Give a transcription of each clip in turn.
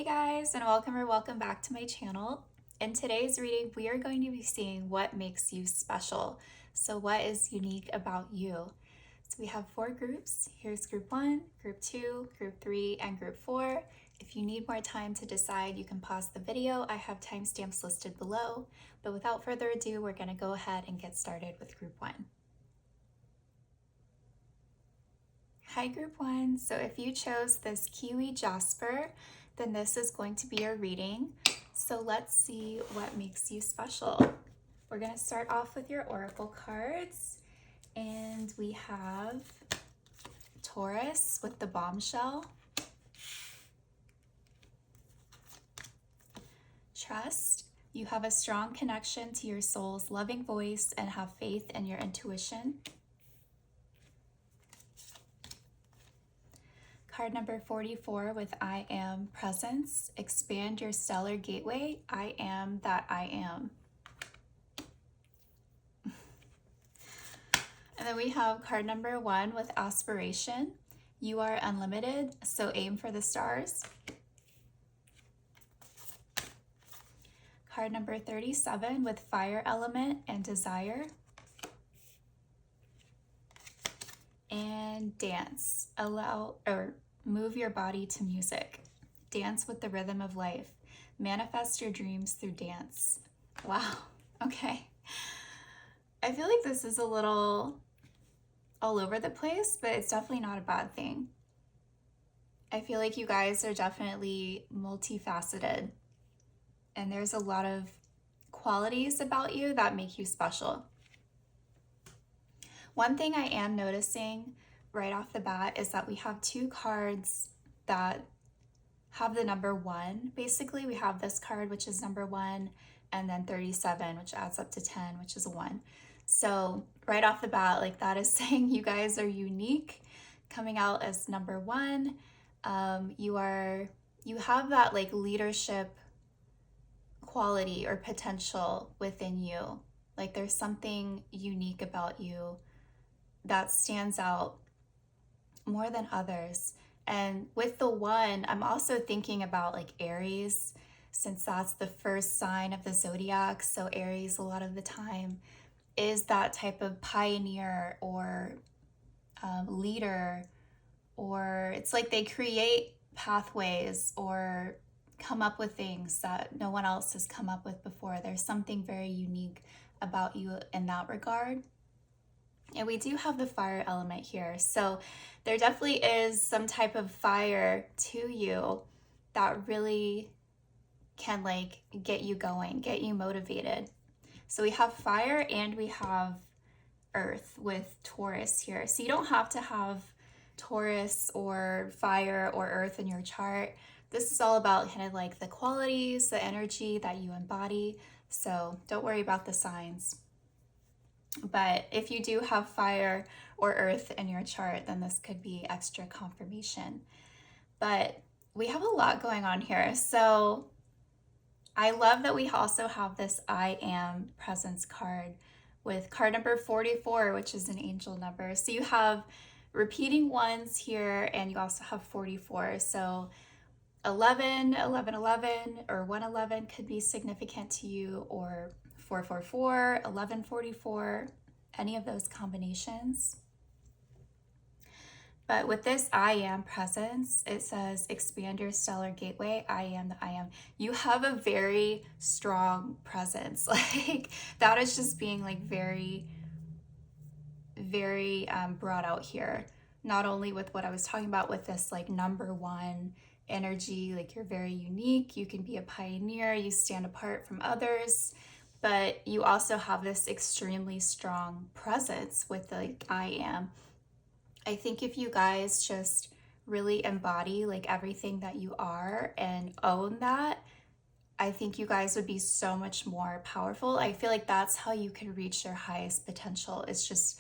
Hey guys, and welcome or welcome back to my channel. In today's reading, we are going to be seeing what makes you special. So what is unique about you? So we have 4 groups. Here's group 1, group 2, group 3, and group 4. If you need more time to decide, you can pause the video. I have timestamps listed below. But without further ado, we're going to go ahead and get started with group 1. Hi group 1. So if you chose this Kiwi Jasper, then this is going to be your reading. So let's see what makes you special. We're going to start off with your oracle cards, and we have Taurus with the bombshell, trust. You have a strong connection to your soul's loving voice and have faith in your intuition. Card number 44 with I am, presence. Expand your stellar gateway. I am that I am. And then we have card number 1 with aspiration. You are unlimited, so aim for the stars. Card number 37 with fire element and desire. And dance. Allow or move your body to music. Dance with the rhythm of life. Manifest your dreams through dance. Wow. Okay. I feel like this is a little all over the place, but it's definitely not a bad thing. I feel like you guys are definitely multifaceted, and there's a lot of qualities about you that make you special. One thing I am noticing right off the bat is that we have 2 cards that have the number 1. Basically, we have this card, which is number 1, and then 37, which adds up to 10, which is a 1. So right off the bat, like, that is saying you guys are unique, coming out as number 1. You have that like leadership quality or potential within you. Like, there's something unique about you that stands out more than others. And with the 1, I'm also thinking about like Aries, since that's the first sign of the zodiac. So Aries a lot of the time is that type of pioneer or leader, or it's like they create pathways or come up with things that no one else has come up with before. There's something very unique about you in that regard. And we do have the fire element here. So there definitely is some type of fire to you that really can like get you going, get you motivated. So we have fire and we have earth with Taurus here. So you don't have to have Taurus or fire or earth in your chart. This is all about kind of like the qualities, the energy that you embody. So don't worry about the signs. But if you do have fire or earth in your chart, then this could be extra confirmation. But we have a lot going on here. So I love that we also have this I am presence card with card number 44, which is an angel number. So you have repeating ones here, and you also have 44. So 11, 11, 11, or 111 could be significant to you, or 444, 1144, any of those combinations. But with this I am presence, it says expand your stellar gateway. I am the I am. You have a very strong presence. Like, that is just being like very, very brought out here. Not only with what I was talking about with this like number 1 energy, like you're very unique, you can be a pioneer, you stand apart from others, but you also have this extremely strong presence with like I am. I think if you guys just really embody like everything that you are and own that, I think you guys would be so much more powerful. I feel like that's how you can reach your highest potential. It's just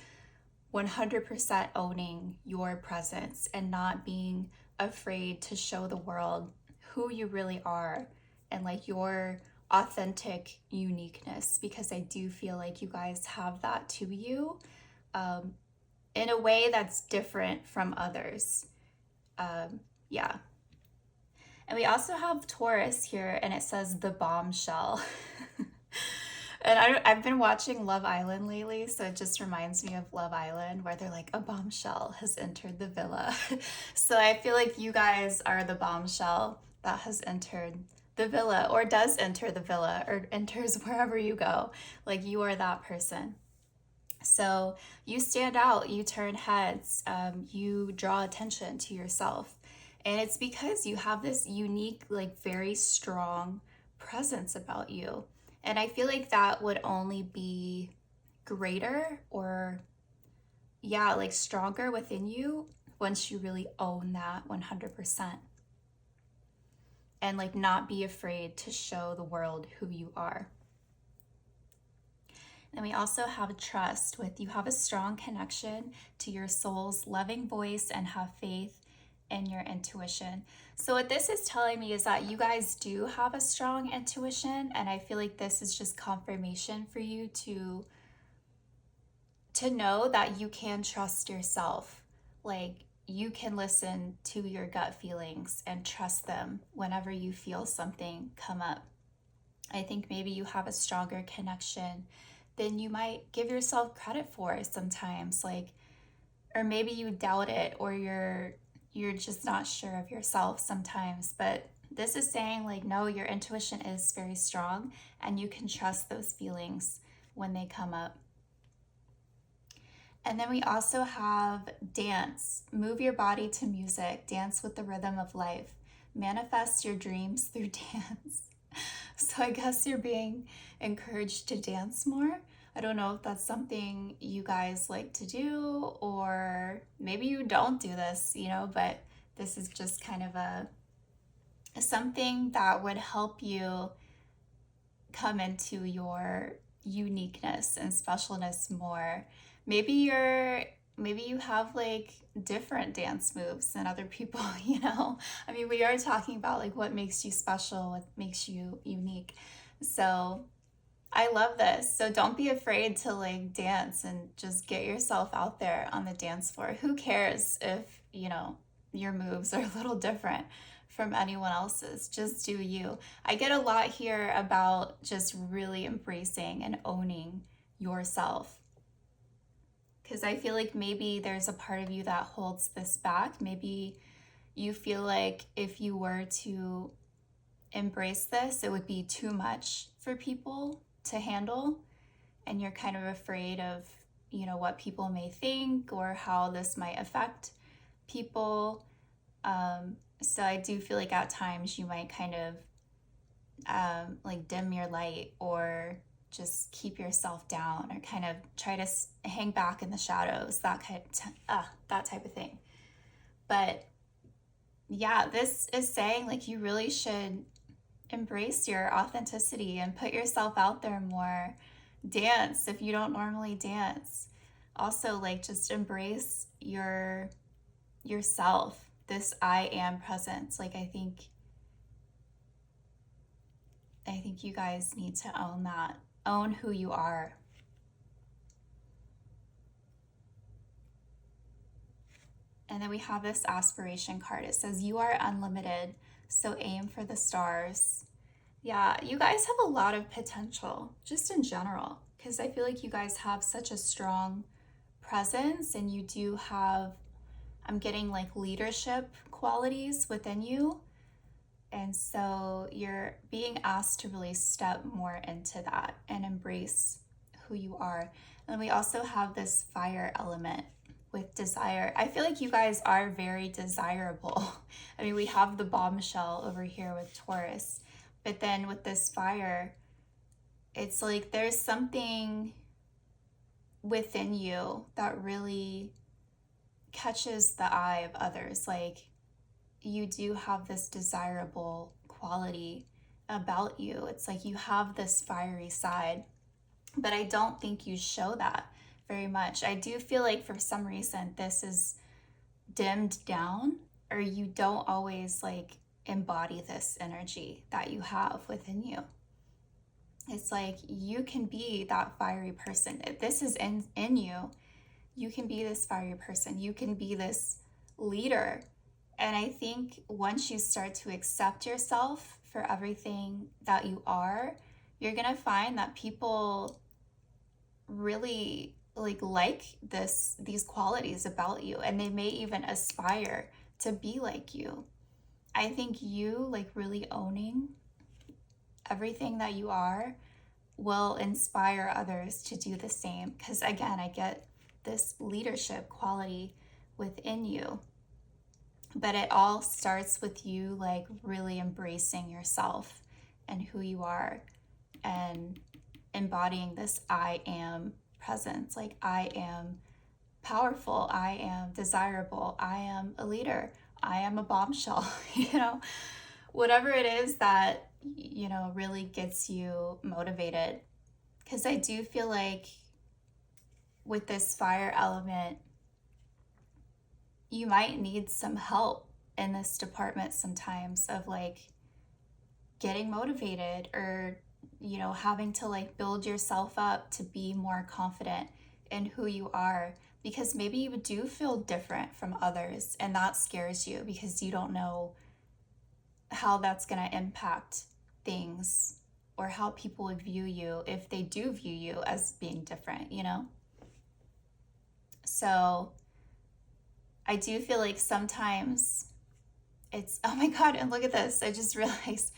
100% owning your presence and not being afraid to show the world who you really are and like your authentic uniqueness, because I do feel like you guys have that to you in a way that's different from others. Yeah. And we also have Taurus here, and it says the bombshell. And I've been watching Love Island lately, so it just reminds me of Love Island, where they're like, a bombshell has entered the villa. So I feel like you guys are the bombshell that has entered the villa, or does enter the villa, or enters wherever you go. Like, you are that person. So you stand out, you turn heads, you draw attention to yourself. And it's because you have this unique, like very strong presence about you. And I feel like that would only be greater, or, yeah, like stronger within you once you really own that 100%. And like not be afraid to show the world who you are. Then we also have trust, with you have a strong connection to your soul's loving voice and have faith in your intuition. So what this is telling me is that you guys do have a strong intuition, and I feel like this is just confirmation for you to know that you can trust yourself. Like, you can listen to your gut feelings and trust them whenever you feel something come up. I think maybe you have a stronger connection than you might give yourself credit for sometimes, like, or maybe you doubt it, or you're just not sure of yourself sometimes. But this is saying, like, no, your intuition is very strong, and you can trust those feelings when they come up. And then we also have dance. Move your body to music, dance with the rhythm of life, manifest your dreams through dance. So I guess you're being encouraged to dance more. I don't know if that's something you guys like to do, or maybe you don't do this, but this is just kind of a something that would help you come into your uniqueness and specialness more. Maybe you have like different dance moves than other people. I mean, we are talking about like what makes you special, what makes you unique. So I love this. So don't be afraid to like dance and just get yourself out there on the dance floor. Who cares if, your moves are a little different from anyone else's? Just do you. I get a lot here about just really embracing and owning yourself, because I feel like maybe there's a part of you that holds this back. Maybe you feel like if you were to embrace this, it would be too much for people to handle. And you're kind of afraid of, what people may think, or how this might affect people. So I do feel like at times you might kind of like dim your light, or just keep yourself down, or kind of try to hang back in the shadows, that type of thing. But yeah, this is saying like you really should embrace your authenticity and put yourself out there more. Dance if you don't normally dance. Also, like, just embrace yourself, this I am presence. Like, I think you guys need to own that. Own who you are. And then we have this aspiration card. It says, you are unlimited, so aim for the stars. Yeah, you guys have a lot of potential, just in general, because I feel like you guys have such a strong presence, and you do have, I'm getting like leadership qualities within you. And so you're being asked to really step more into that and embrace who you are. And we also have this fire element with desire. I feel like you guys are very desirable. I mean, we have the bombshell over here with Taurus, but then with this fire, it's like there's something within you that really catches the eye of others. Like, you do have this desirable quality about you. It's like you have this fiery side, but I don't think you show that very much. I do feel like for some reason this is dimmed down, or you don't always like embody this energy that you have within you. It's like you can be that fiery person. If this is in you, you can be this fiery person. You can be this leader, And I think once you start to accept yourself for everything that you are, you're going to find that people really like these qualities about you, and they may even aspire to be like you. I think you like really owning everything that you are will inspire others to do the same, because again, I get this leadership quality within you. But it all starts with you like really embracing yourself and who you are, and embodying this I am presence. Like, I am powerful, I am desirable, I am a leader, I am a bombshell, whatever it is that, really gets you motivated. Because I do feel like with this fire element, you might need some help in this department sometimes, of like getting motivated, or having to like build yourself up to be more confident in who you are, because maybe you do feel different from others and that scares you because you don't know how that's going to impact things, or how people would view you if they do view you as being different. So I do feel like sometimes it's, oh my God, and look at this. I just realized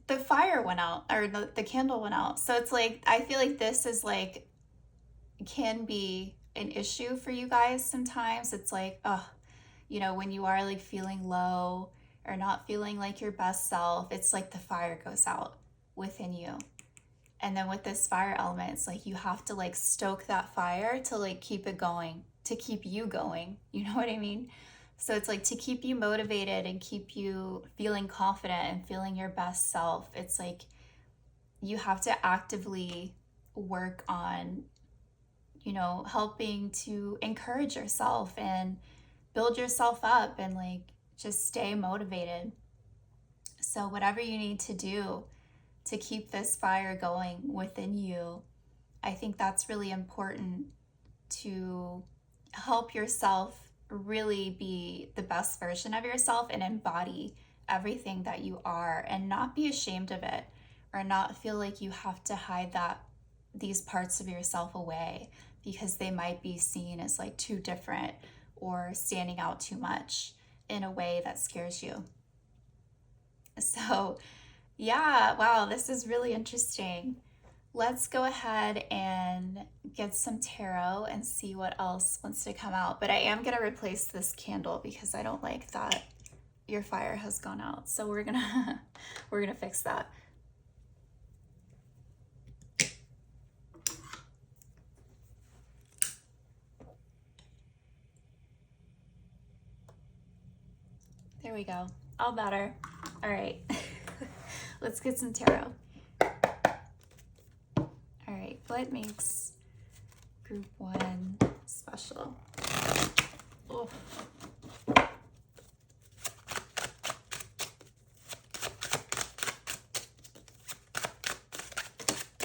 the fire went out, or the candle went out. So it's like, I feel like this is like, can be an issue for you guys sometimes. It's like, oh, when you are like feeling low or not feeling like your best self, it's like the fire goes out within you. And then with this fire element, it's like you have to like stoke that fire to like keep it going, to keep you going. You know what I mean? So it's like to keep you motivated and keep you feeling confident and feeling your best self. It's like you have to actively work on, helping to encourage yourself and build yourself up and like just stay motivated. So whatever you need to do to keep this fire going within you, I think that's really important, to help yourself really be the best version of yourself and embody everything that you are, and not be ashamed of it, or not feel like you have to hide these parts of yourself away because they might be seen as like too different or standing out too much in a way that scares you. So yeah, wow, this is really interesting. Let's go ahead and get some tarot and see what else wants to come out. But I am going to replace this candle because I don't like that your fire has gone out. So we're going to we're going to fix that. There we go. All better. All right. Let's get some tarot. All right. What makes group 1 special? Oh.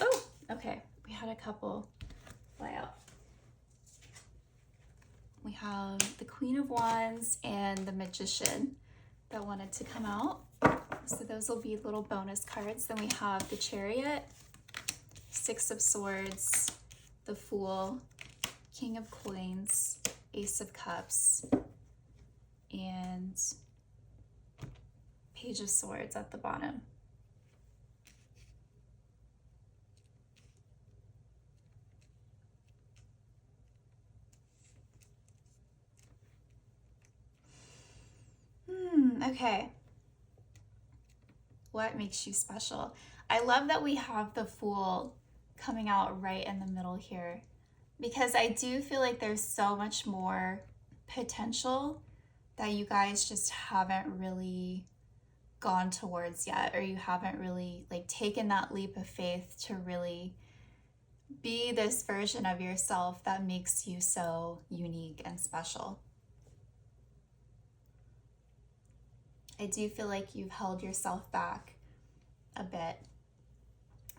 Oh, okay. We had a couple fly out. We have the Queen of Wands and the Magician that wanted to come out. So those will be little bonus cards. Then we have the Chariot, 6 of Swords, the Fool, King of Coins, Ace of Cups, and Page of Swords at the bottom. Okay. What makes you special? I love that we have the Fool coming out right in the middle here, because I do feel like there's so much more potential that you guys just haven't really gone towards yet, or you haven't really like taken that leap of faith to really be this version of yourself that makes you so unique and special. I do feel like you've held yourself back a bit.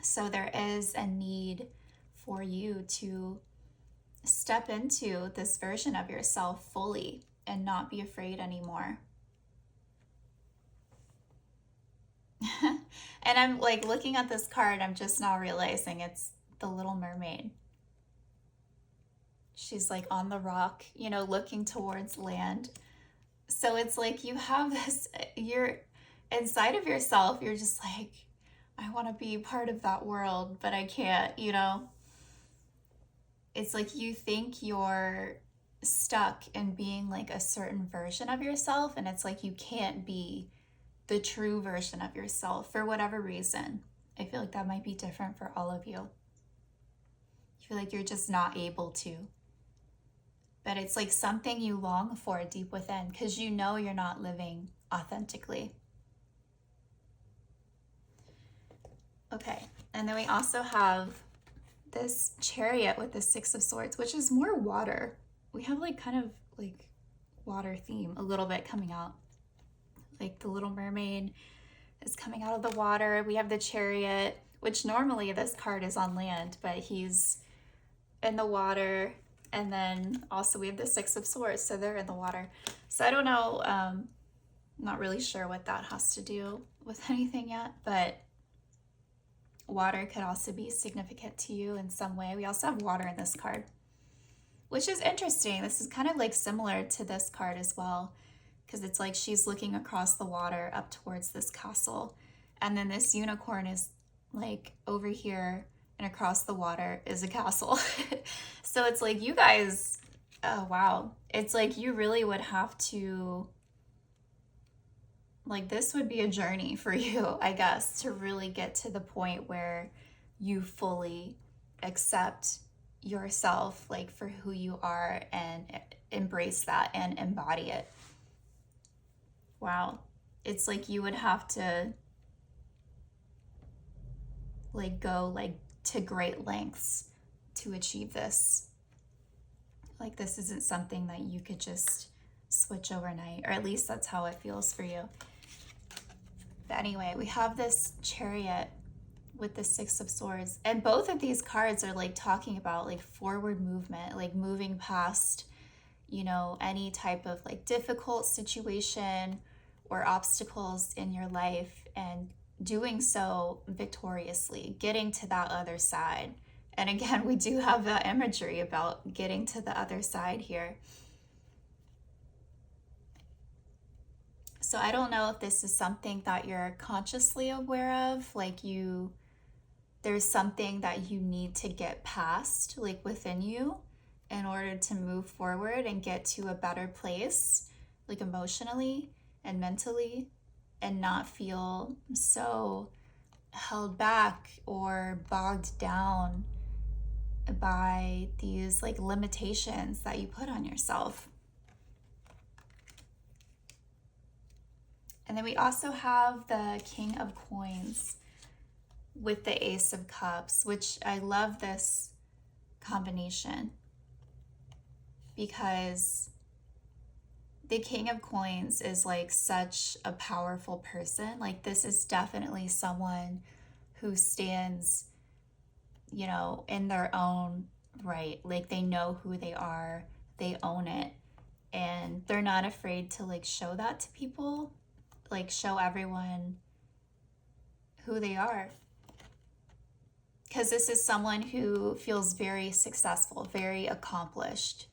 So there is a need for you to step into this version of yourself fully and not be afraid anymore. And I'm like looking at this card, I'm just now realizing it's the Little Mermaid. She's like on the rock, you know, looking towards land. So it's like you have this, you're inside of yourself, you're just like, I want to be part of that world, but I can't, you know? It's like you think you're stuck in being like a certain version of yourself, and it's like you can't be the true version of yourself for whatever reason. I feel like that might be different for all of you. You feel like you're just not able to. But it's like something you long for deep within because you know you're not living authentically. Okay, and then we also have this Chariot with the Six of Swords, which is more water. We have like kind of like water theme a little bit coming out. Like the Little Mermaid is coming out of the water. We have the Chariot, which normally this card is on land, but he's in the water. And then also we have the Six of Swords, so they're in the water. So I don't know, I'm not really sure what that has to do with anything yet, but water could also be significant to you in some way. We also have water in this card, which is interesting. This is kind of like similar to this card as well, because it's like she's looking across the water up towards this castle. And then this unicorn is like over here, and across the water is a castle. So it's like you guys, oh wow. It's like you really would have to, like this would be a journey for you, I guess, to really get to the point where you fully accept yourself like for who you are and embrace that and embody it. Wow. It's like you would have to like go like to great lengths to achieve this. Like this isn't something that you could just switch overnight, or at least that's how it feels for you. But anyway, we have this Chariot with the Six of Swords, and both of these cards are like talking about like forward movement, like moving past, you know, any type of like difficult situation or obstacles in your life, and doing so victoriously, getting to that other side. And again, we do have that imagery about getting to the other side here. So I don't know if this is something that you're consciously aware of, like there's something that you need to get past, like within you, in order to move forward and get to a better place, like emotionally and mentally, and not feel so held back or bogged down by these like limitations that you put on yourself. And then we also have the King of Coins with the Ace of Cups, which I love this combination because the King of Coins is like such a powerful person. Like this is definitely someone who stands, you know, in their own right. Like they know who they are, they own it, and they're not afraid to like show that to people, like show everyone who they are. Because this is someone who feels very successful, very accomplished,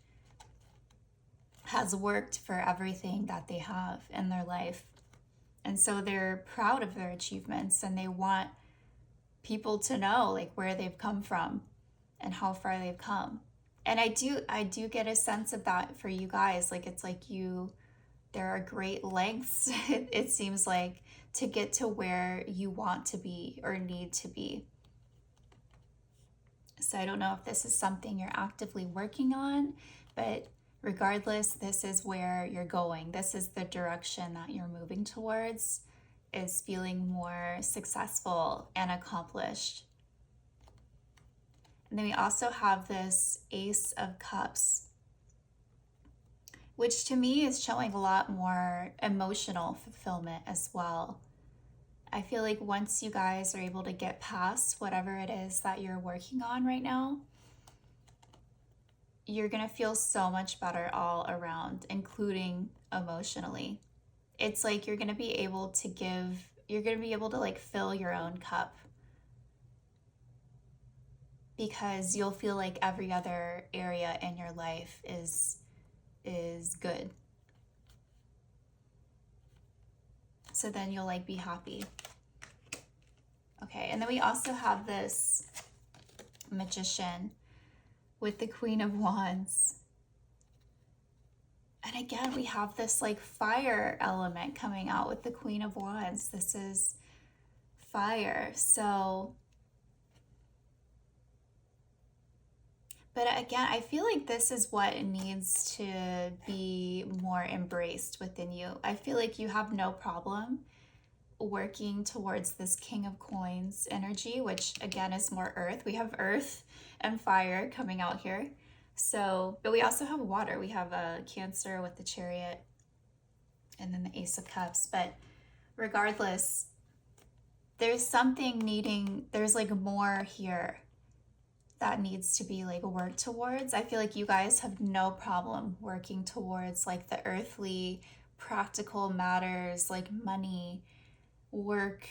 has worked for everything that they have in their life. And so they're proud of their achievements, and they want people to know like where they've come from and how far they've come. And I do get a sense of that for you guys. Like it's like there are great lengths, it seems like, to get to where you want to be or need to be. So I don't know if this is something you're actively working on, but regardless, this is where you're going. This is the direction that you're moving towards, is feeling more successful and accomplished. And then we also have this Ace of Cups, which to me is showing a lot more emotional fulfillment as well. I feel like once you guys are able to get past whatever it is that you're working on right now, you're going to feel so much better all around, including emotionally. It's like you're going to be able to give you're going to be able to like fill your own cup, because you'll feel like every other area in your life is good. So then you'll like be happy. Okay, and then we also have this Magician with the Queen of Wands. And again, we have this like fire element coming out with the Queen of Wands. This is fire. So, but again, I feel like this is what needs to be more embraced within you. I feel like you have no problem working towards this King of Coins energy, which again is more earth. We have earth and fire coming out here. So, but we also have water. We have a Cancer with the Chariot and then the Ace of Cups. But regardless, there's something needing, there's like more here that needs to be like worked towards. I feel like you guys have no problem working towards like the earthly, practical matters like money, work,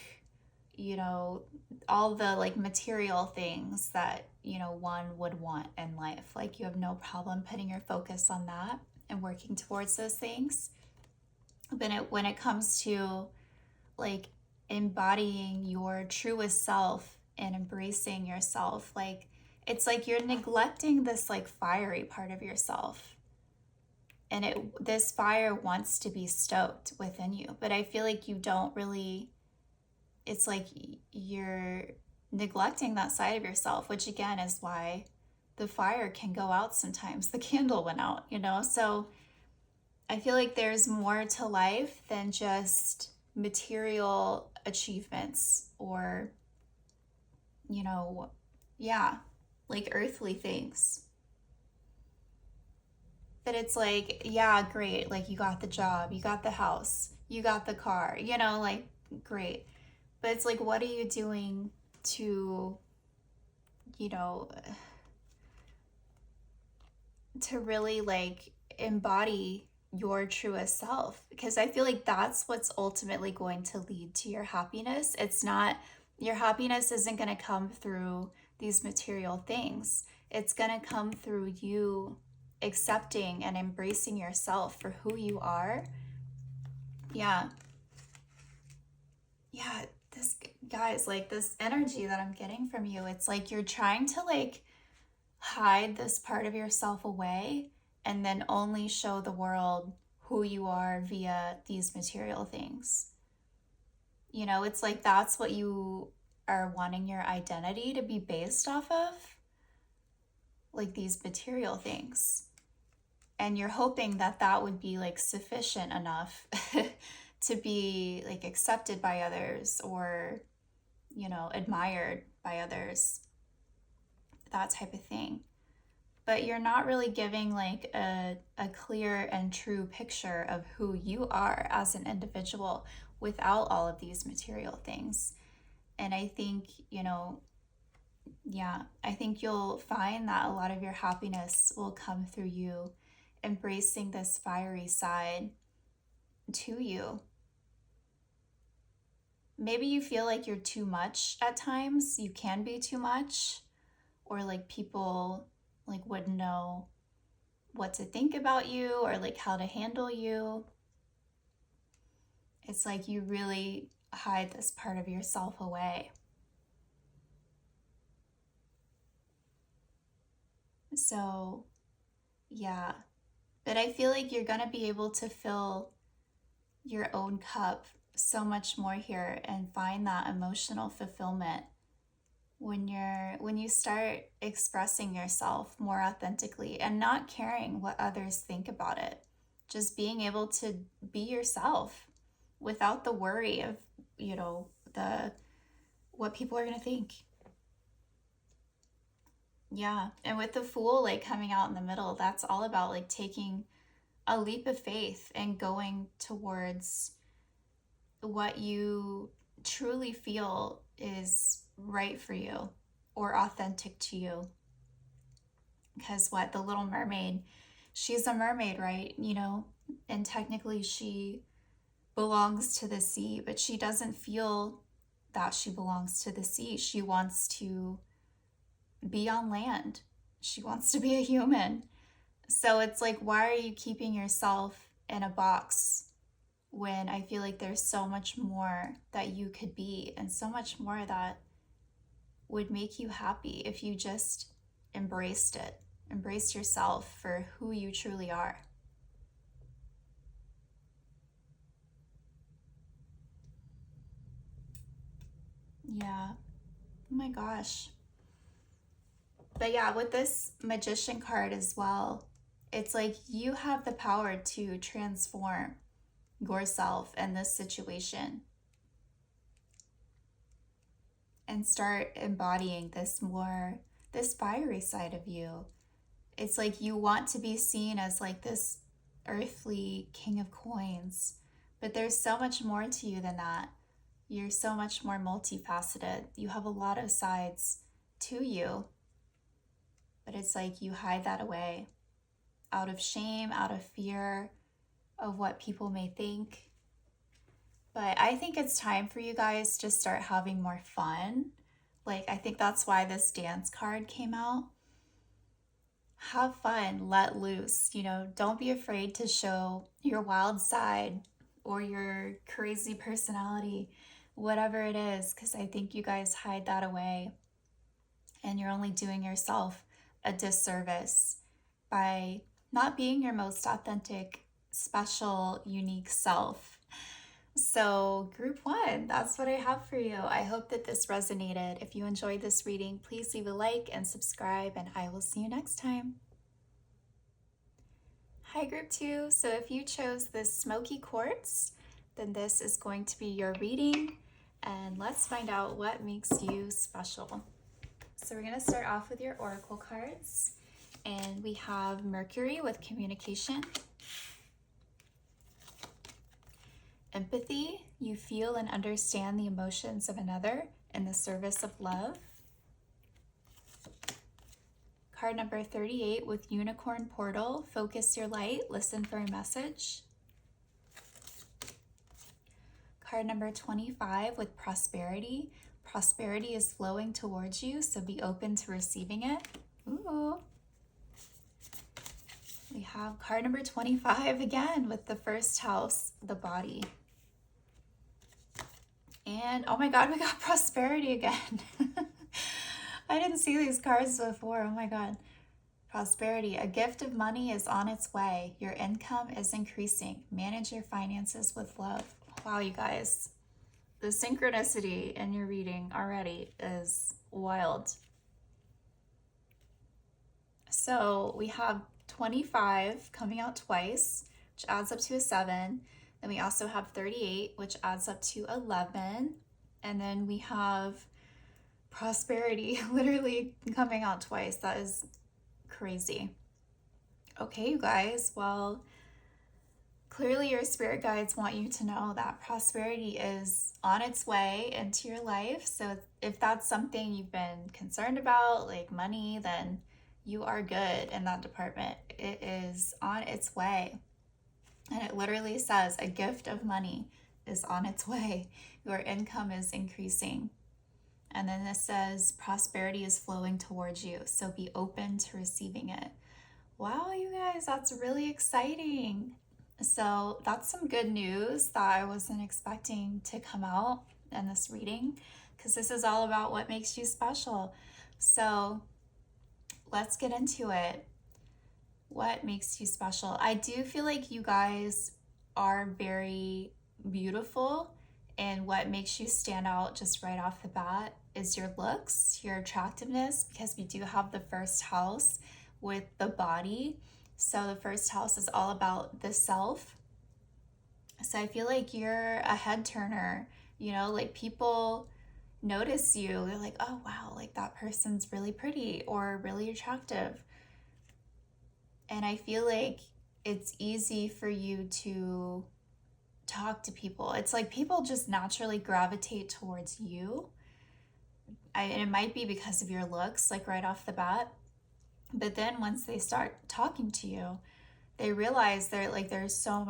you know, all the like material things that, you know, one would want in life. Like you have no problem putting your focus on that and working towards those things. But when it comes to like embodying your truest self and embracing yourself, like it's like you're neglecting this like fiery part of yourself. And this fire wants to be stoked within you, but I feel like you don't really, it's like you're neglecting that side of yourself, which again is why the fire can go out sometimes. The candle went out, you know? So I feel like there's more to life than just material achievements or, you know, yeah, like earthly things. But it's like, yeah, great. Like you got the job, you got the house, you got the car, you know, like great. But it's like, what are you doing to, you know, to really like embody your truest self? Because I feel like that's what's ultimately going to lead to your happiness. It's not, your happiness isn't going to come through these material things. It's going to come through you accepting and embracing yourself for who you are. Yeah. Yeah, this, guys, like this energy that I'm getting from you, it's like you're trying to like hide this part of yourself away and then only show the world who you are via these material things. You know, it's like that's what you are wanting your identity to be based off of, like these material things. And you're hoping that that would be like sufficient enough to be like accepted by others or, you know, admired by others, that type of thing. But you're not really giving like a clear and true picture of who you are as an individual without all of these material things. And I think, you know, yeah, I think you'll find that a lot of your happiness will come through you embracing this fiery side to you. Maybe you feel like you're too much at times. You can be too much, or like people like wouldn't know what to think about you or like how to handle you. It's like you really hide this part of yourself away. So, yeah. But I feel like you're going to be able to fill your own cup so much more here and find that emotional fulfillment when you start expressing yourself more authentically and not caring what others think about it. Just being able to be yourself without the worry of, you know, the what people are going to think. Yeah. And with the Fool like coming out in the middle, that's all about like taking a leap of faith and going towards what you truly feel is right for you or authentic to you. Because what, the Little Mermaid, she's a mermaid, right? You know, and technically she belongs to the sea, but she doesn't feel that she belongs to the sea. She wants to be on land. She wants to be a human. So it's like, why are you keeping yourself in a box when I feel like there's so much more that you could be and so much more that would make you happy if you just embraced it, embraced yourself for who you truly are. Yeah. Oh my gosh. But yeah, with this magician card as well, it's like you have the power to transform yourself in this situation and start embodying this fiery side of you. It's like you want to be seen as like this earthly king of coins, but there's so much more to you than that. You're so much more multifaceted. You have a lot of sides to you, but it's like you hide that away out of shame, out of fear of what people may think. But I think it's time for you guys to start having more fun. Like, I think that's why this dance card came out. Have fun, let loose. Don't be afraid to show your wild side or your crazy personality, whatever it is, because I think you guys hide that away and you're only doing yourself a disservice by not being your most authentic, special, unique self. So, group one, that's what I have for you. I hope that this resonated. If you enjoyed this reading, please leave a like and subscribe, and I will see you next time. Hi, group two. So, if you chose this smoky quartz, then this is going to be your reading, and let's find out what makes you special. So, we're going to start off with your oracle cards, and we have Mercury with communication. Empathy, you feel and understand the emotions of another in the service of love. Card number 38 with Unicorn Portal, focus your light, listen for a message. Card number 25 with Prosperity, prosperity is flowing towards you, so be open to receiving it. Ooh. We have card number 25 again with the first house, the body. And oh my God, we got Prosperity again. I didn't see these cards before. Oh my God. Prosperity, a gift of money is on its way. Your income is increasing. Manage your finances with love. Wow, you guys. The synchronicity in your reading already is wild. So we have 25 coming out twice, which adds up to a 7. Then we also have 38, which adds up to 11. And then we have Prosperity literally coming out twice. That is crazy. Okay, you guys. Well, clearly your spirit guides want you to know that prosperity is on its way into your life. So if that's something you've been concerned about, like money, then you are good in that department. It is on its way. And it literally says a gift of money is on its way. Your income is increasing. And then this says prosperity is flowing towards you. So be open to receiving it. Wow, you guys, that's really exciting. So that's some good news that I wasn't expecting to come out in this reading, because this is all about what makes you special. So let's get into it. What makes you special? I do feel like you guys are very beautiful, and what makes you stand out just right off the bat is your looks, your attractiveness, because we do have the first house with the body. So the first house is all about the self. So I feel like you're a head turner, like people notice you. They're like, oh wow, like that person's really pretty or really attractive. And I feel like it's easy for you to talk to people. It's like people just naturally gravitate towards you. And it might be because of your looks, like right off the bat. But then once they start talking to you, they realize there's so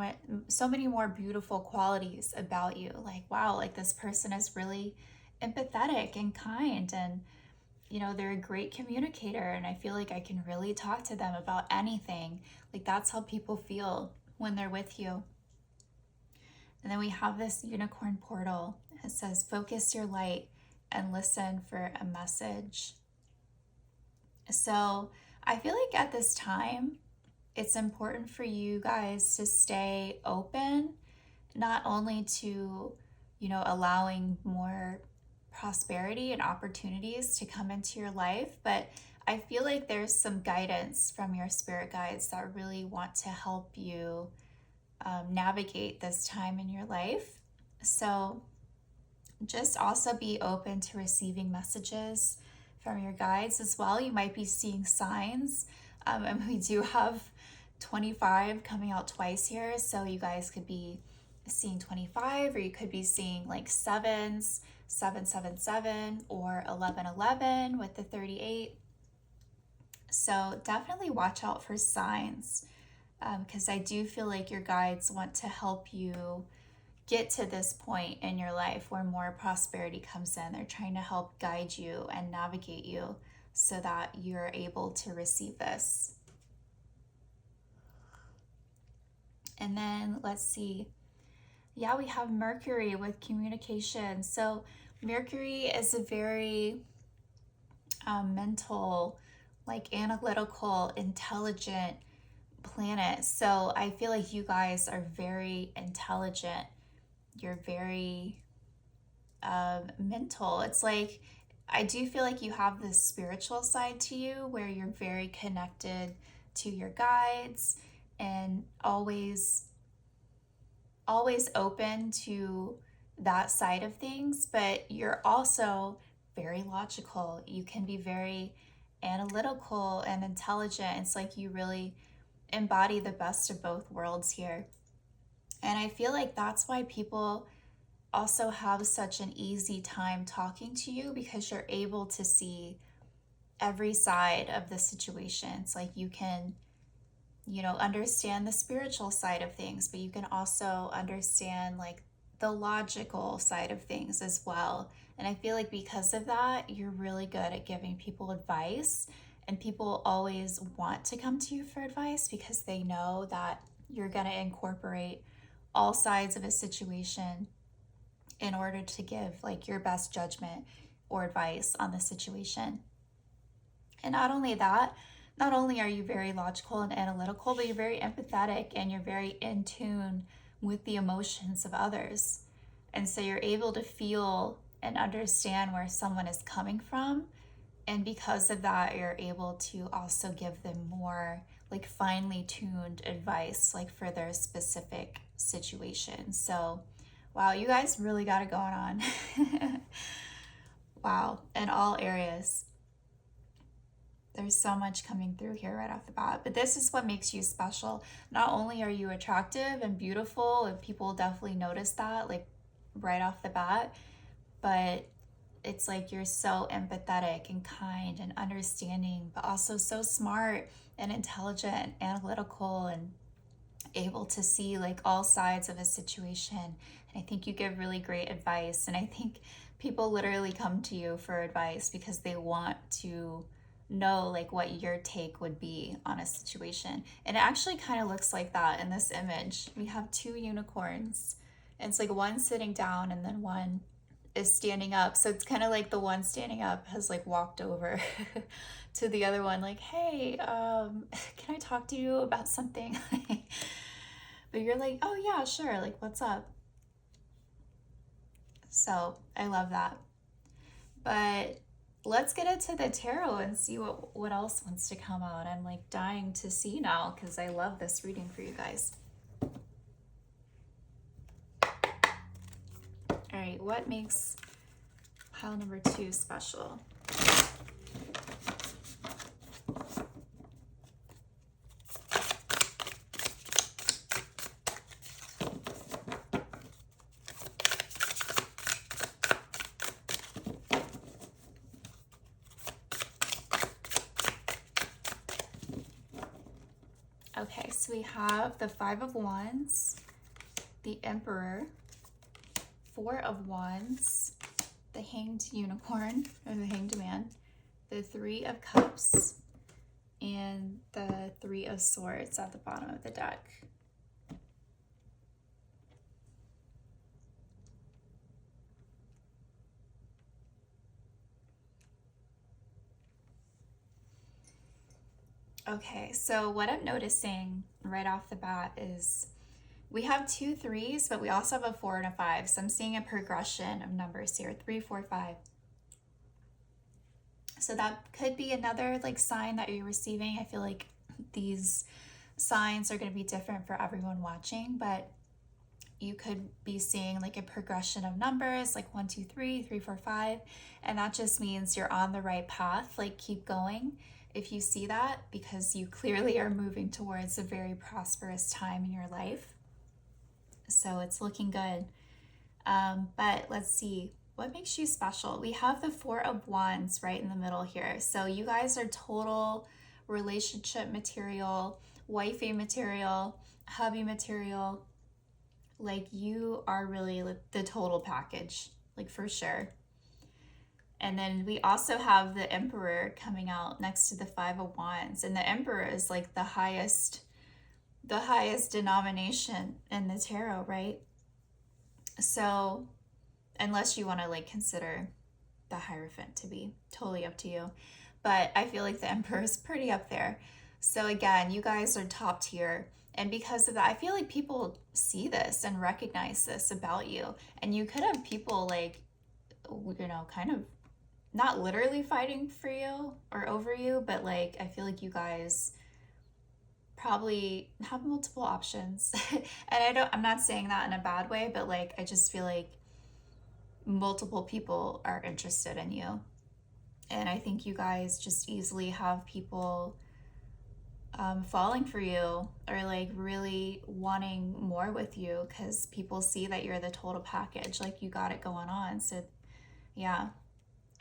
many more beautiful qualities about you. Like, wow, like this person is really empathetic and kind, and they're a great communicator, and I feel like I can really talk to them about anything. Like, that's how people feel when they're with you. And then we have this unicorn portal. It says, focus your light and listen for a message. So I feel like at this time, it's important for you guys to stay open, not only to, allowing more prosperity and opportunities to come into your life, but I feel like there's some guidance from your spirit guides that really want to help you navigate this time in your life. So just also be open to receiving messages from your guides as well. You might be seeing signs, and we do have 25 coming out twice here, so you guys could be seeing 25, or you could be seeing like sevens, 777, or 1111 with the 38. So definitely watch out for signs, because I do feel like your guides want to help you get to this point in your life where more prosperity comes in. They're trying to help guide you and navigate you so that you're able to receive this. And then let's see. Yeah, we have Mercury with communication. So Mercury is a very mental, like analytical, intelligent planet. So I feel like you guys are very intelligent. You're very mental. It's like, I do feel like you have this spiritual side to you where you're very connected to your guides and always open to that side of things, but you're also very logical. You can be very analytical and intelligent. It's like you really embody the best of both worlds here. And I feel like that's why people also have such an easy time talking to you, because you're able to see every side of the situation. It's like you can, understand the spiritual side of things, but you can also understand like the logical side of things as well. And I feel like because of that, you're really good at giving people advice, and people always want to come to you for advice because they know that you're going to incorporate all sides of a situation in order to give like your best judgment or advice on the situation. And not only that, not only are you very logical and analytical, but you're very empathetic and you're very in tune with the emotions of others. And so you're able to feel and understand where someone is coming from. And because of that, you're able to also give them more like finely tuned advice, like for their specific situation. So, wow, you guys really got it going on. Wow, in all areas. There's so much coming through here right off the bat. But this is what makes you special. Not only are you attractive and beautiful, and people definitely notice that like right off the bat, but it's like you're so empathetic and kind and understanding, but also so smart and intelligent, analytical, and able to see like all sides of a situation. And I think you give really great advice. And I think people literally come to you for advice because they want to know like what your take would be on a situation. And it actually kind of looks like that in this image. We have two unicorns. And it's like one sitting down and then one is standing up. So it's kind of like the one standing up has like walked over to the other one like, hey, can I talk to you about something? But you're like, oh yeah, sure, like what's up? So I love that. But let's get into the tarot and see what else wants to come out. I'm like dying to see now because I love this reading for you guys. All right, what makes pile number 2 special? Okay, so we have the Five of Wands, the Emperor, Four of Wands, the Hanged Unicorn, or the Hanged Man, the Three of Cups, and the Three of Swords at the bottom of the deck. Okay, so what I'm noticing right off the bat is we have 2 3s, but we also have a 4 and a 5. So I'm seeing a progression of numbers here, 3, 4, 5. So that could be another like sign that you're receiving. I feel like these signs are going to be different for everyone watching, but you could be seeing like a progression of numbers like 1, 2, 3, 3, 4, 5. And that just means you're on the right path. Like keep going if you see that, because you clearly are moving towards a very prosperous time in your life. So it's looking good. But let's see, what makes you special? We have the Four of Wands right in the middle here. So you guys are total relationship material, wifey material, hubby material. Like you are really the total package, like for sure. And then we also have the Emperor coming out next to the Five of Wands. And the Emperor is like the highest denomination in the tarot, right? So unless you want to like consider the Hierophant to be, totally up to you. But I feel like the Emperor is pretty up there. So again, you guys are top tier. And because of that, I feel like people see this and recognize this about you. And you could have people like, you know, kind of not literally fighting for you or over you, but like I feel like you guys probably have multiple options. And I'm not saying that in a bad way, but like I just feel like multiple people are interested in you. And I think you guys just easily have people falling for you or like really wanting more with you because people see that you're the total package, like you got it going on. So yeah,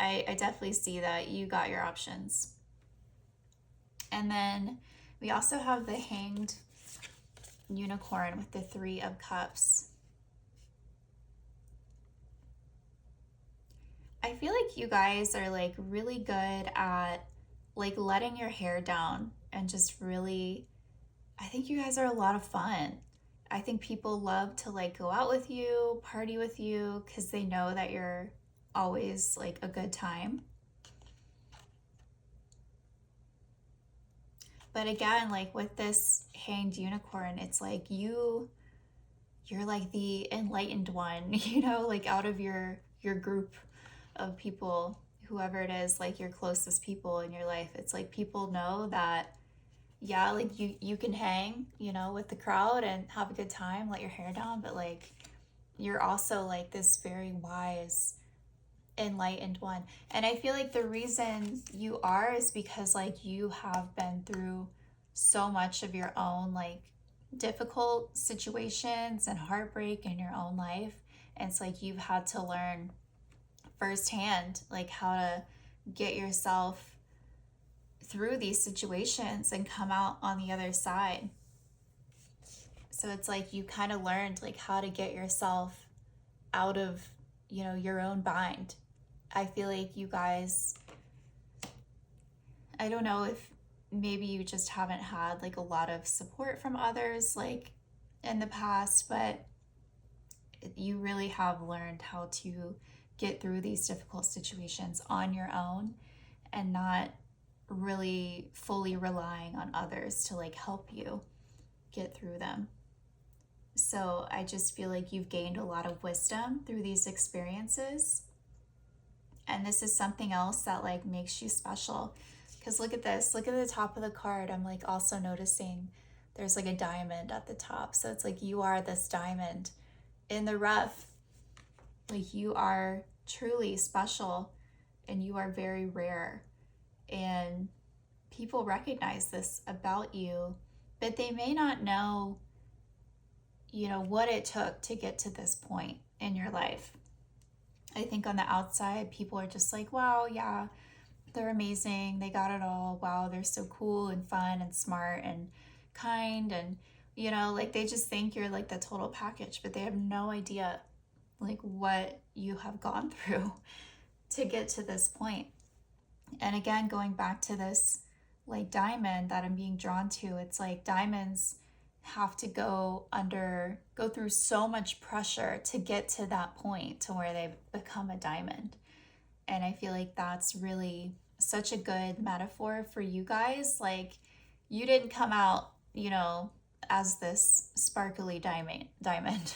I definitely see that you got your options. And then we also have the Hanged Unicorn with the Three of Cups. I feel like you guys are like really good at like letting your hair down and just really, I think you guys are a lot of fun. I think people love to like go out with you, party with you, because they know that you're always like a good time. But again, like with this Hanged Unicorn, it's like you're like the enlightened one, you know, like out of your group of people, whoever it is, like your closest people in your life. It's like people know that yeah, like you can hang, you know, with the crowd and have a good time, let your hair down, but like you're also like this very wise, enlightened one. And I feel like the reason you are is because like you have been through so much of your own like difficult situations and heartbreak in your own life. And it's like you've had to learn firsthand like how to get yourself through these situations and come out on the other side. So it's like you kind of learned like how to get yourself out of, you know, your own bind. I feel like you guys, I don't know if maybe you just haven't had like a lot of support from others like in the past, but you really have learned how to get through these difficult situations on your own and not really fully relying on others to like help you get through them. So I just feel like you've gained a lot of wisdom through these experiences. And this is something else that like makes you special. Because look at this, look at the top of the card. I'm like also noticing there's like a diamond at the top. So it's like you are this diamond in the rough. Like you are truly special and you are very rare. And people recognize this about you, but they may not know, you know, what it took to get to this point in your life. I think on the outside, people are just like, wow, yeah, they're amazing. They got it all. Wow, they're so cool and fun and smart and kind, and like they just think you're like the total package, but they have no idea like what you have gone through to get to this point. And again, going back to this like diamond that I'm being drawn to, it's like diamonds have to go through so much pressure to get to that point to where they become a diamond. And I feel like that's really such a good metaphor for you guys. Like, you didn't come out, as this sparkly diamond,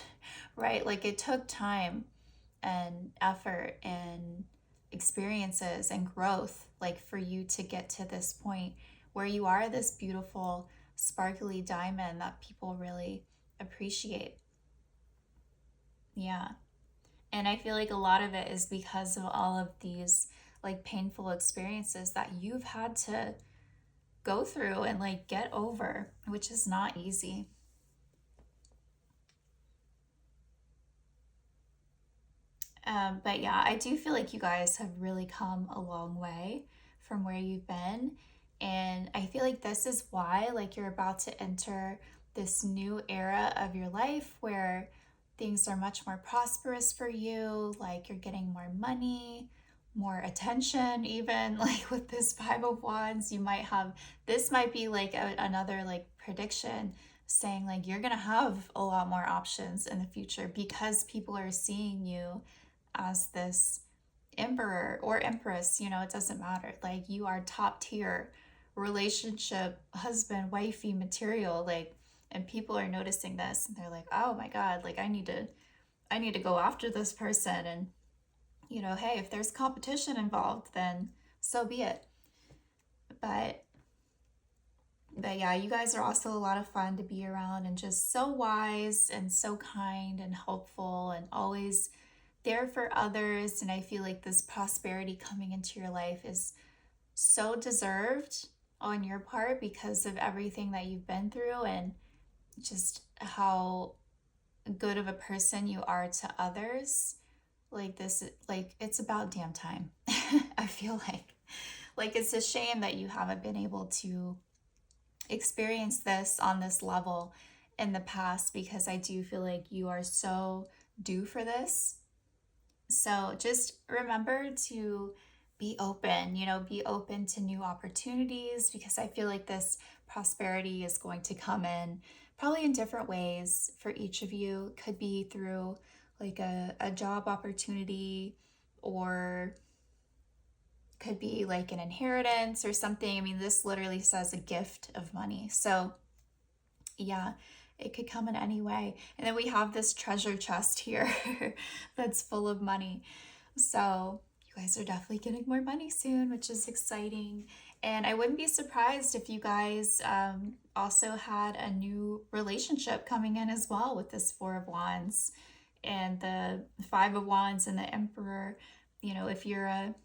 right? Like, it took time and effort and experiences and growth, like, for you to get to this point where you are this beautiful sparkly diamond that people really appreciate. Yeah. And I feel like a lot of it is because of all of these like painful experiences that you've had to go through and like get over, which is not easy. But yeah, I do feel like you guys have really come a long way from where you've been. And I feel like this is why, like, you're about to enter this new era of your life where things are much more prosperous for you. Like, you're getting more money, more attention, even like with this Five of Wands. You might have this, might be like another like prediction saying like you're gonna have a lot more options in the future because people are seeing you as this emperor or empress, it doesn't matter. Like, you are top tier relationship, husband, wifey material, like, and people are noticing this and they're like, oh my God, like I need to go after this person. And, hey, if there's competition involved, then so be it. But but yeah, you guys are also a lot of fun to be around and just so wise and so kind and helpful and always there for others. And I feel like this prosperity coming into your life is so deserved on your part because of everything that you've been through and just how good of a person you are to others. Like, this, like, it's about damn time. I feel like it's a shame that you haven't been able to experience this on this level in the past, because I do feel like you are so due for this. So just remember to be open to new opportunities, because I feel like this prosperity is going to come in probably in different ways for each of you. Could be through like a job opportunity, or could be like an inheritance or something. I mean, this literally says a gift of money. So yeah, it could come in any way. And then we have this treasure chest here that's full of money. So you guys are definitely getting more money soon, which is exciting. And I wouldn't be surprised if you guys also had a new relationship coming in as well with this Four of Wands and the Five of Wands and the Emperor. If you're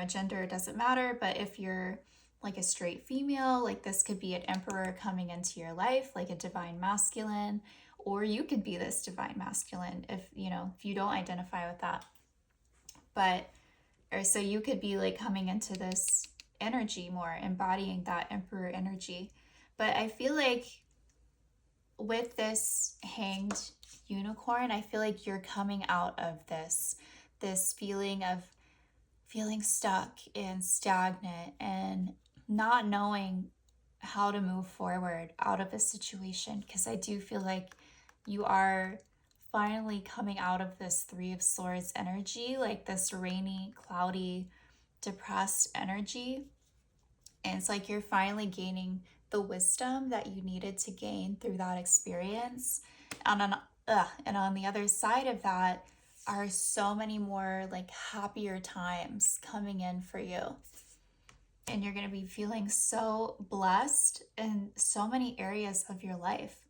gender doesn't matter, but if you're like a straight female, like, this could be an emperor coming into your life, like a divine masculine, or you could be this divine masculine if you don't identify with that. But, or so you could be like coming into this energy more, embodying that emperor energy. But I feel like with this hanged unicorn, I feel like you're coming out of this feeling of feeling stuck and stagnant and not knowing how to move forward out of a situation, because I do feel like you are finally coming out of this Three of Swords energy, like this rainy, cloudy, depressed energy. And it's like you're finally gaining the wisdom that you needed to gain through that experience. And on the other side of that are so many more like happier times coming in for you. And you're going to be feeling so blessed in so many areas of your life,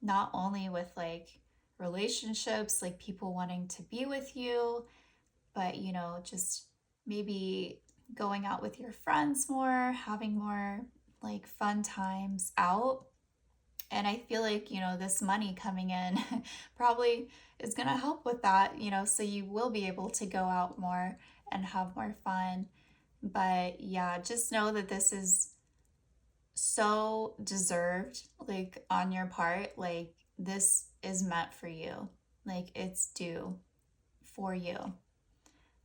not only with like relationships, like people wanting to be with you, but just maybe going out with your friends more, having more like fun times out. And I feel like, this money coming in probably is going to help with that, so you will be able to go out more and have more fun. But yeah, just know that this is so deserved, like on your part. Like this is meant for you. Like it's due for you.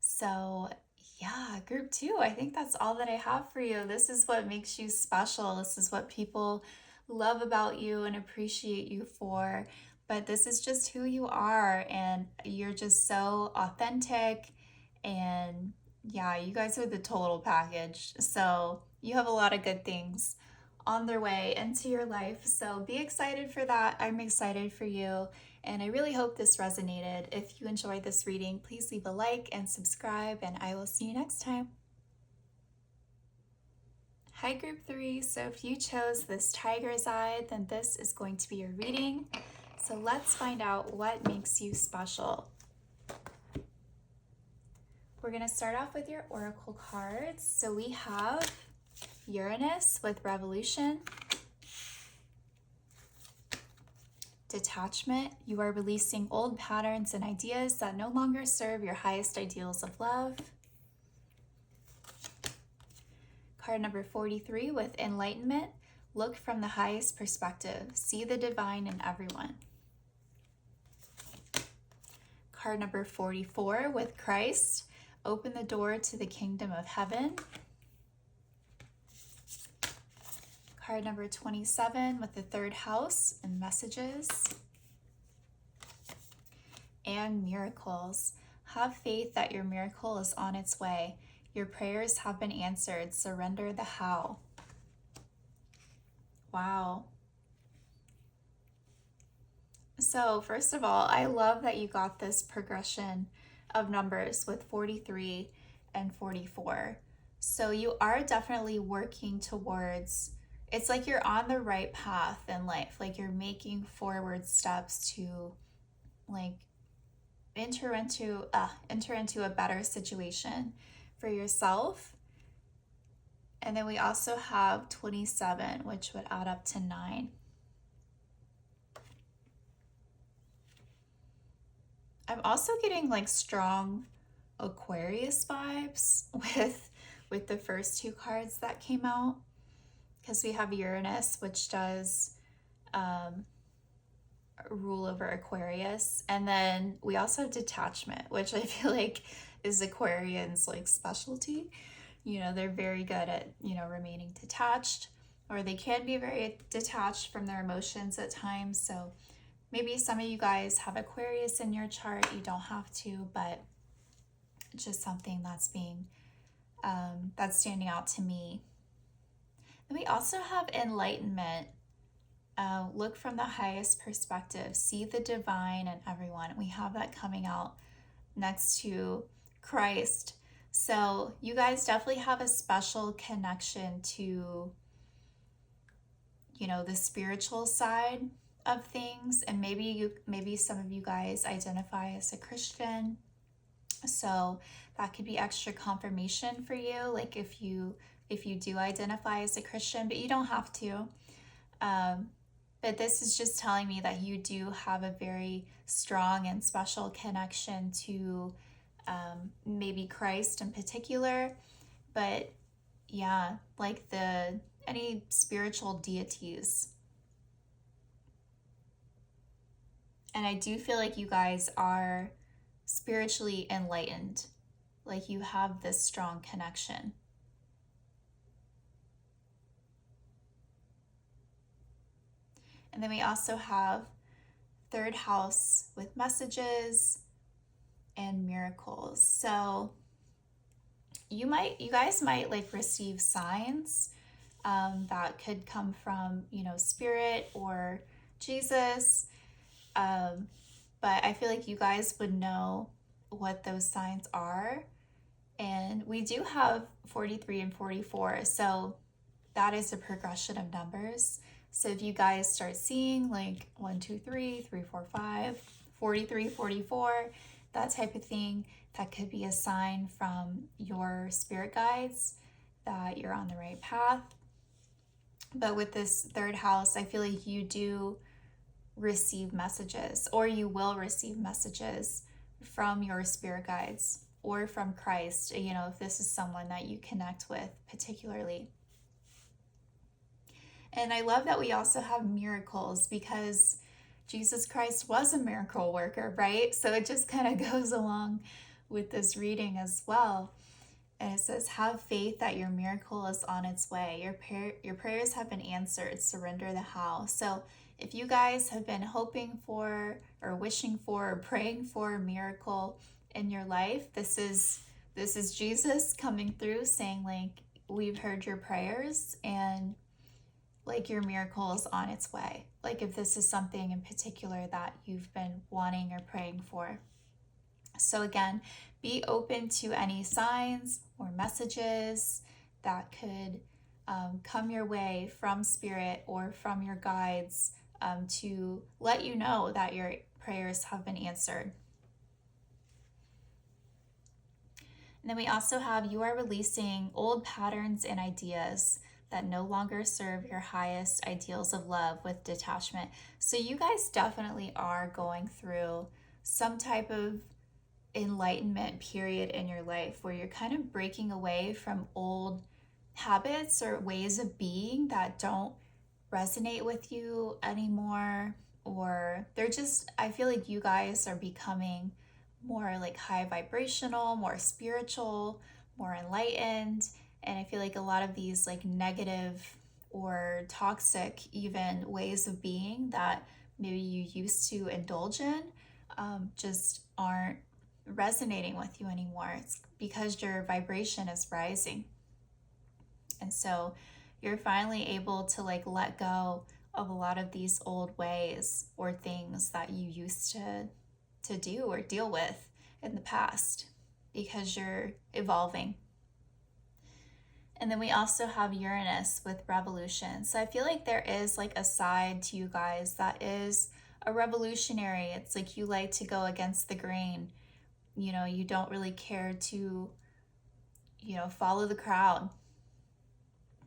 So, yeah, group two, I think that's all that I have for you. This is what makes you special. This is what people love about you and appreciate you for. But this is just who you are, and you're just so authentic. And yeah, you guys are the total package. So, you have a lot of good things on their way into your life. So, be excited for that. I'm excited for you. And I really hope this resonated. If you enjoyed this reading, please leave a like and subscribe, and I will see you next time. Hi, Group 3. So if you chose this Tiger's Eye, then this is going to be your reading. So let's find out what makes you special. We're going to start off with your oracle cards. So we have Uranus with Revolution. Detachment. You are releasing old patterns and ideas that no longer serve your highest ideals of love. Card number 43 with Enlightenment. Look from the highest perspective. See the divine in everyone. Card number 44 with Christ. Open the door to the kingdom of heaven. Card number 27 with the third house and messages. And miracles. Have faith that your miracle is on its way. Your prayers have been answered. Surrender the how. Wow. So first of all, I love that you got this progression of numbers with 43 and 44. So you are definitely working towards, it's like you're on the right path in life. Like you're making forward steps to like enter into a better situation for yourself. And then we also have 27, which would add up to 9. I'm also getting like strong Aquarius vibes with the first two cards that came out, because we have Uranus, which does rule over Aquarius, and then we also have Detachment, which I feel like is Aquarians like specialty. You know, they're very good at, you know, remaining detached, or they can be very detached from their emotions at times. So maybe some of you guys have Aquarius in your chart. You don't have to, but it's just something that's being that's standing out to me. And we also have Enlightenment. Look from the highest perspective. See the divine in everyone. We have that coming out next to Christ. So you guys definitely have a special connection to, you know, the spiritual side of things. And maybe some of you guys identify as a Christian. So that could be extra confirmation for you, like if you do identify as a Christian, but you don't have to. But this is just telling me that you do have a very strong and special connection to maybe Christ in particular, but yeah, like any spiritual deities. And I do feel like you guys are spiritually enlightened, like you have this strong connection. And then we also have third house with messages and miracles. So you guys might like receive signs that could come from, you know, spirit or Jesus. But I feel like you guys would know what those signs are. And we do have 43 and 44. So that is a progression of numbers. So if you guys start seeing like 1, 2, 3, 3, 4, 5, 43, 44, that type of thing, that could be a sign from your spirit guides that you're on the right path. But with this third house, I feel like you do receive messages, or you will receive messages from your spirit guides or from Christ, you know, if this is someone that you connect with particularly. And I love that we also have miracles because Jesus Christ was a miracle worker, right? So it just kind of goes along with this reading as well. And it says, have faith that your miracle is on its way. Your prayers have been answered. Surrender the how. So if you guys have been hoping for or wishing for or praying for a miracle in your life, this is Jesus coming through saying, like, we've heard your prayers and like your miracle is on its way. Like if this is something in particular that you've been wanting or praying for. So again, be open to any signs or messages that could come your way from Spirit or from your guides to let you know that your prayers have been answered. And then we also have, you are releasing old patterns and ideas that no longer serve your highest ideals of love with detachment. So you guys definitely are going through some type of enlightenment period in your life where you're kind of breaking away from old habits or ways of being that don't resonate with you anymore, or they're just, I feel like you guys are becoming more like high vibrational, more spiritual, more enlightened. And I feel like a lot of these like negative or toxic even ways of being that maybe you used to indulge in just aren't resonating with you anymore. It's because your vibration is rising. And so you're finally able to like let go of a lot of these old ways or things that you used to do or deal with in the past because you're evolving. And then we also have Uranus with revolution. So I feel like there is like a side to you guys that is a revolutionary. It's like you like to go against the grain. You know, you don't really care to, follow the crowd.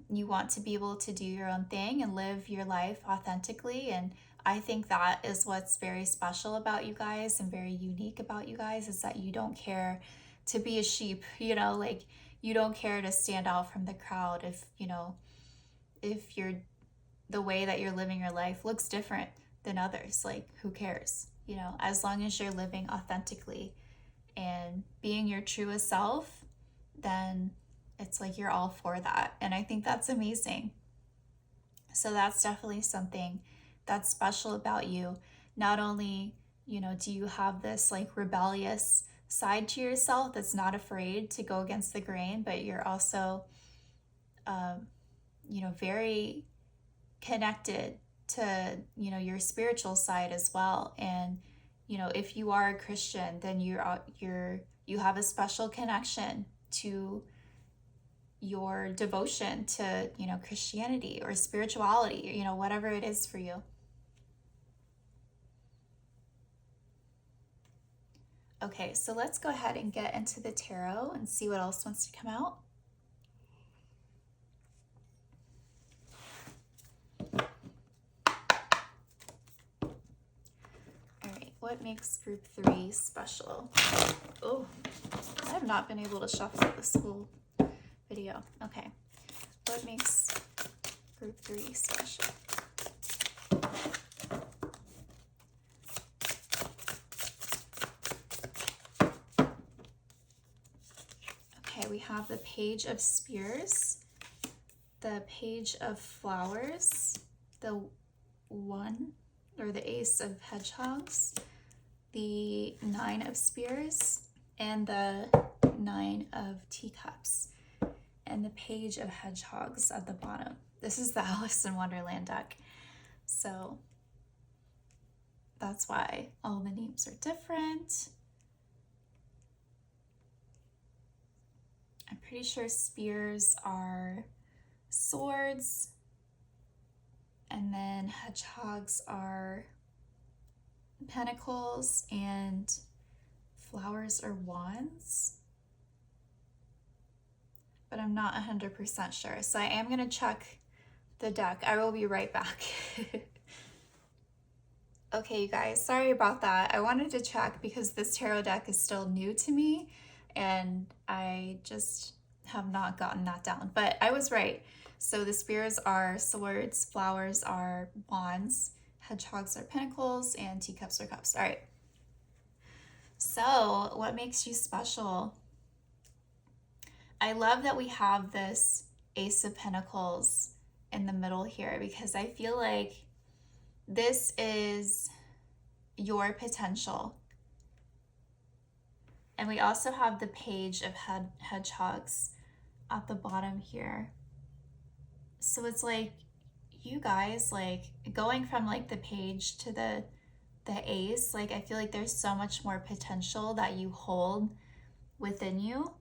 You want to be able to do your own thing and live your life authentically. And I think that is what's very special about you guys and very unique about you guys, is that you don't care to be a sheep, like you don't care to stand out from the crowd if you're the way that you're living your life looks different than others. Like, who cares? As long as you're living authentically and being your truest self, then it's like you're all for that. And I think that's amazing. So that's definitely something that's special about you. Not only, do you have this like rebellious side to yourself that's not afraid to go against the grain, but you're also, very connected to, your spiritual side as well. And, if you are a Christian, then you have a special connection to your devotion to, Christianity or spirituality, whatever it is for you. Okay, so let's go ahead and get into the tarot and see what else wants to come out. All right, what makes group 3 special? Oh, I have not been able to shuffle this whole video. Okay, what makes group 3 special? Okay, we have the Page of Spears, the Page of Flowers, the Ace of Hedgehogs, the 9 of Spears, and the 9 of Teacups, and the Page of Hedgehogs at the bottom. This is the Alice in Wonderland deck. So that's why all the names are different. I'm pretty sure spears are swords, and then hedgehogs are pentacles, and flowers are wands. But I'm not 100% sure. So I am going to check the deck. I will be right back. Okay, you guys, sorry about that. I wanted to check because this tarot deck is still new to me, and I just have not gotten that down, but I was right. So the spears are swords, flowers are wands, hedgehogs are pentacles, and teacups are cups. All right. So, what makes you special? I love that we have this Ace of Pentacles in the middle here because I feel like this is your potential. And we also have the Page of Hedgehogs at the bottom here. So it's like you guys, like going from like the page to the ace, like I feel like there's so much more potential that you hold within you.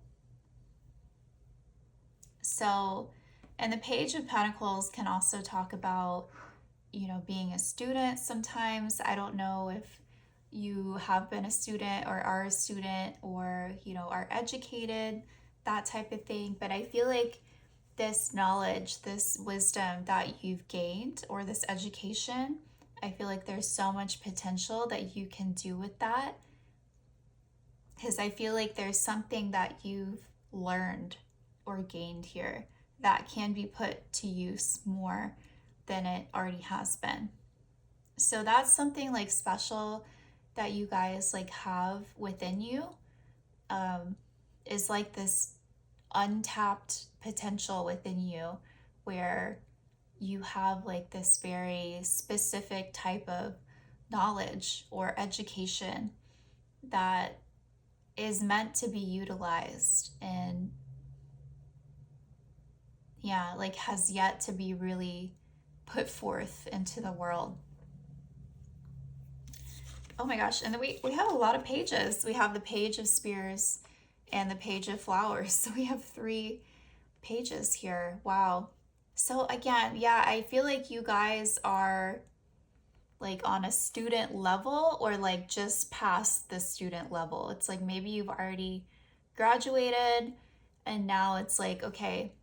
So, and the Page of Pentacles can also talk about, you know, being a student sometimes. I don't know if you have been a student or are a student or, you know, are educated, that type of thing. But I feel like this knowledge, this wisdom that you've gained, or this education, I feel like there's so much potential that you can do with that. Because I feel like there's something that you've learned or gained here that can be put to use more than it already has been. So that's something like special that you guys like have within you, is like this untapped potential within you where you have like this very specific type of knowledge or education that is meant to be utilized and yeah, like has yet to be really put forth into the world. Oh my gosh, and then we have a lot of pages. We have the Page of Spears and the Page of Flowers. So we have 3 pages here. Wow. So again, yeah, I feel like you guys are like on a student level or like just past the student level. It's like maybe you've already graduated and now it's like, okay,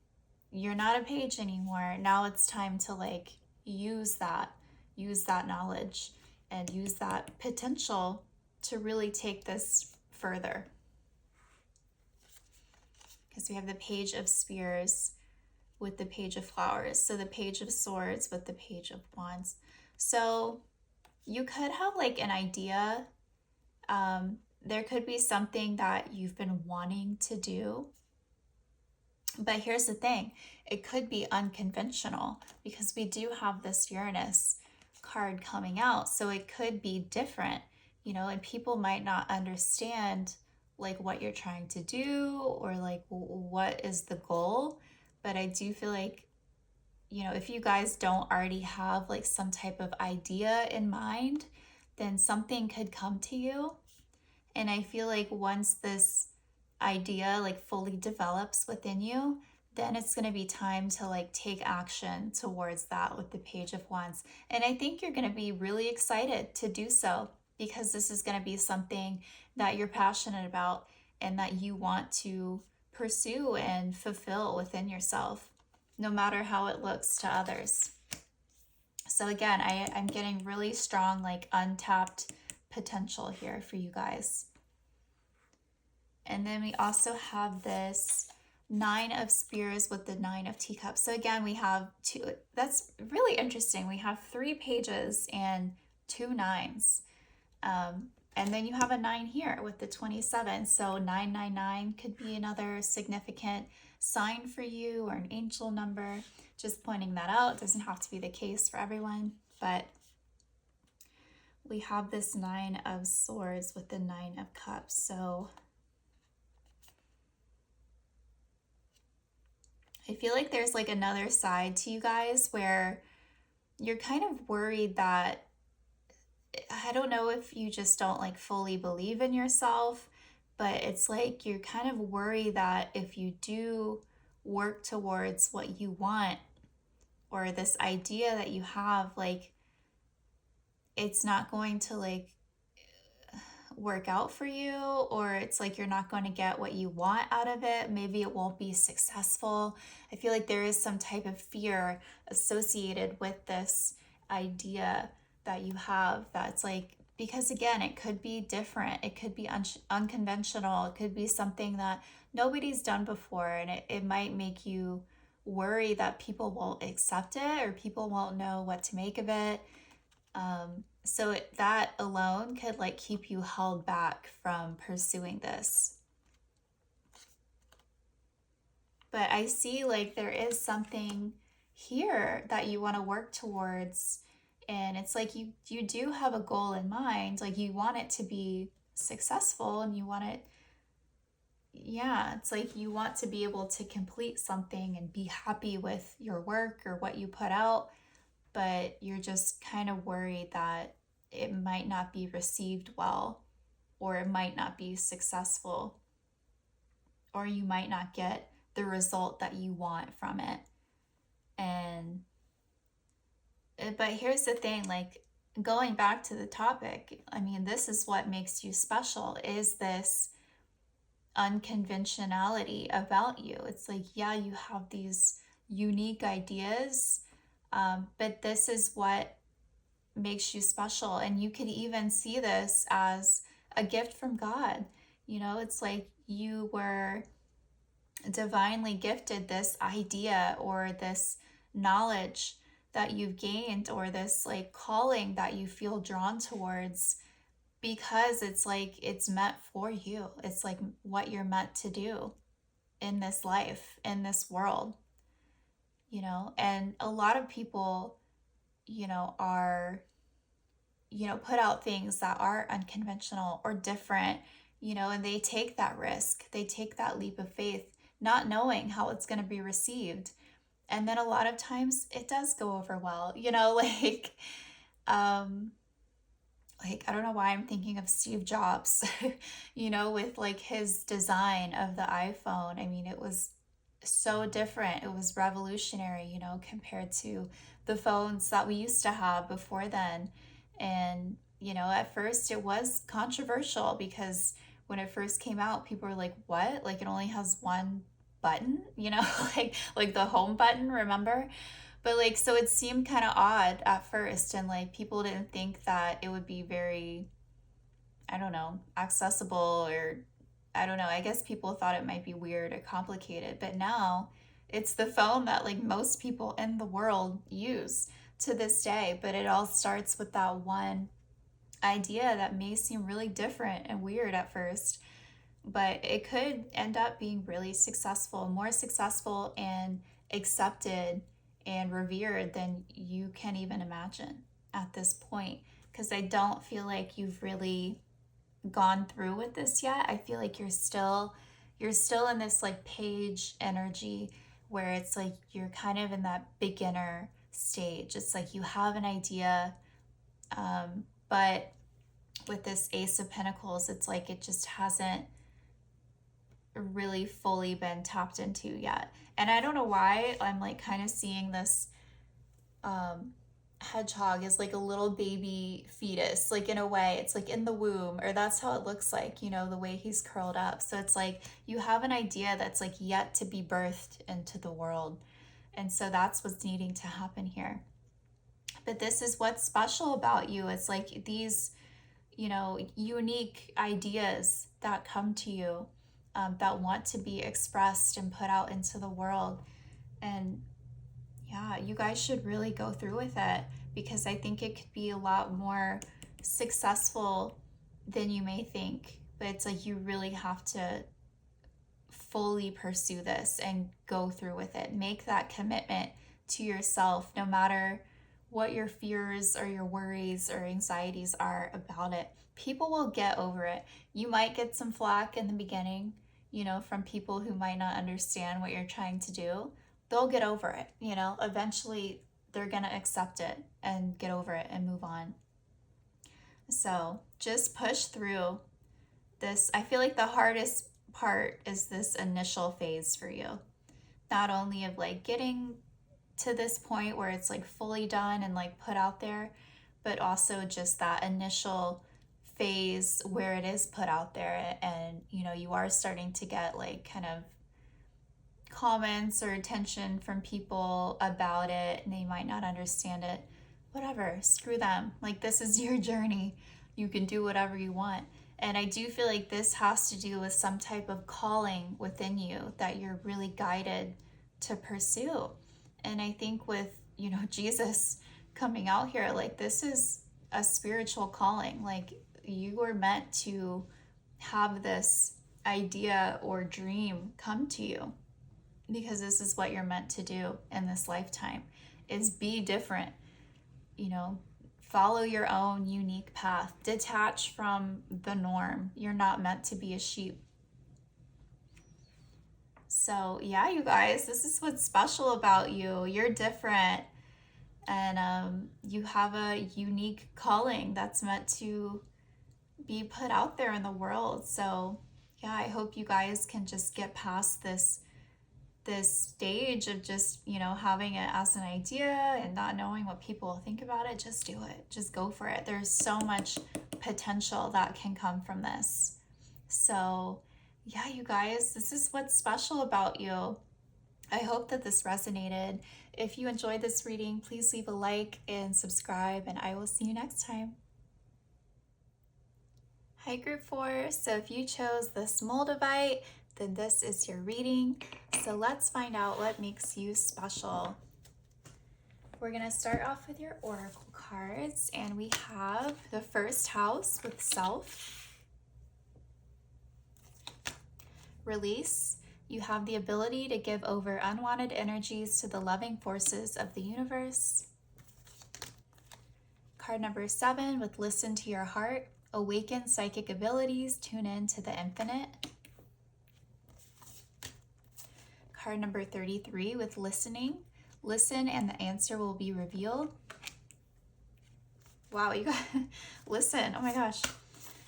you're not a page anymore. Now it's time to like use that knowledge and use that potential to really take this further. Because we have the Page of Spears with the Page of Flowers. So the Page of Swords with the Page of Wands. So you could have like an idea. There could be something that you've been wanting to do. But here's the thing, it could be unconventional because we do have this Uranus card coming out. So it could be different, you know, and people might not understand like what you're trying to do or like what is the goal. But I do feel like, you know, if you guys don't already have like some type of idea in mind, then something could come to you. And I feel like once this idea like fully develops within you, then it's going to be time to like take action towards that with the Page of Wands. And I think you're going to be really excited to do so because this is going to be something that you're passionate about and that you want to pursue and fulfill within yourself, no matter how it looks to others. So again, I'm getting really strong, like untapped potential here for you guys. And then we also have this 9 of Spears with the 9 of Teacups. So again, we have 2, that's really interesting. We have 3 pages and 2 9s. And then you have a 9 here with the 27. So 999 could be another significant sign for you or an angel number. Just pointing that out. It doesn't have to be the case for everyone, but we have this 9 of Swords with the 9 of Cups. So I feel like there's like another side to you guys where you're kind of worried that, I don't know if you just don't like fully believe in yourself, but it's like you're kind of worried that if you do work towards what you want or this idea that you have, like it's not going to like work out for you, or it's like you're not going to get what you want out of it. Maybe it won't be successful. I feel like there is some type of fear associated with this idea that you have that's like, because again, it could be different, it could be unconventional, it could be something that nobody's done before, and it might make you worry that people won't accept it or people won't know what to make of it. That alone could like keep you held back from pursuing this. But I see like there is something here that you want to work towards, and it's like you do have a goal in mind, like you want it to be successful and you want it, yeah, it's like you want to be able to complete something and be happy with your work or what you put out, but you're just kind of worried that it might not be received well, or it might not be successful, or you might not get the result that you want from it. And but here's the thing, like going back to the topic, I mean, this is what makes you special, is this unconventionality about you. It's like, yeah, you have these unique ideas, but this is what makes you special. And you could even see this as a gift from God. You know, it's like you were divinely gifted this idea or this knowledge that you've gained, or this like calling that you feel drawn towards, because it's like it's meant for you. It's like what you're meant to do in this life, in this world, you know. And a lot of people, are, put out things that are unconventional or different, and they take that risk, they take that leap of faith, not knowing how it's going to be received. And then a lot of times it does go over well, um, like I don't know why I'm thinking of Steve Jobs, with like his design of the iPhone. I mean, it was so different. It was revolutionary, compared to the phones that we used to have before then. And, at first it was controversial because when it first came out, people were like, "What? Like it only has one button?" like the home button, remember? But like, so it seemed kind of odd at first, and like people didn't think that it would be very, I don't know, accessible, or I don't know. I guess people thought it might be weird or complicated, but now it's the phone that like most people in the world use to this day. But it all starts with that one idea that may seem really different and weird at first, but it could end up being really successful, more successful and accepted and revered than you can even imagine at this point. Because I don't feel like you've really gone through with this yet. I feel like you're still in this like page energy, where it's like you're kind of in that beginner stage. It's like you have an idea, but with this Ace of Pentacles, it's like it just hasn't really fully been tapped into yet. And I don't know why I'm like kind of seeing this um hedgehog as like a little baby fetus, like in a way it's like in the womb, or that's how it looks like, the way he's curled up. So it's like you have an idea that's like yet to be birthed into the world. And so that's what's needing to happen here. But this is what's special about you. It's like these, unique ideas that come to you, that want to be expressed and put out into the world. And yeah, you guys should really go through with it, because I think it could be a lot more successful than you may think. But it's like you really have to fully pursue this and go through with it. Make that commitment to yourself, no matter what your fears or your worries or anxieties are about it. People will get over it. You might get some flack in the beginning, from people who might not understand what you're trying to do. They'll get over it, eventually they're going to accept it and get over it and move on. So just push through this. I feel like the hardest part is this initial phase for you. Not only of like getting to this point where it's like fully done and like put out there, but also just that initial phase where it is put out there, and you are starting to get like kind of comments or attention from people about it, and they might not understand it. Whatever, screw them. Like, this is your journey. You can do whatever you want. And I do feel like this has to do with some type of calling within you that you're really guided to pursue. And I think with, Jesus coming out here, like this is a spiritual calling. Like you were meant to have this idea or dream come to you because this is what you're meant to do in this lifetime is be different, you know, follow your own unique path, detach from the norm. You're not meant to be a sheep. So, yeah, you guys, this is what's special about you. You're different, and you have a unique calling that's meant to be put out there in the world. So, yeah, I hope you guys can just get past this stage of just, having it as an idea and not knowing what people will think about it. Just do it. Just go for it. There's so much potential that can come from this. So, yeah, you guys, this is what's special about you. I hope that this resonated. If you enjoyed this reading, please leave a like and subscribe, and I will see you next time. Hi, Group 4. So if you chose this Moldavite, then this is your reading. So let's find out what makes you special. We're going to start off with your oracle cards, and we have the first house with self. Release. You have the ability to give over unwanted energies to the loving forces of the universe. Card number 7 with listen to your heart. Awaken psychic abilities, tune in to the infinite. Card number 33 with listening. Listen and the answer will be revealed. Wow, you got listen. Oh my gosh.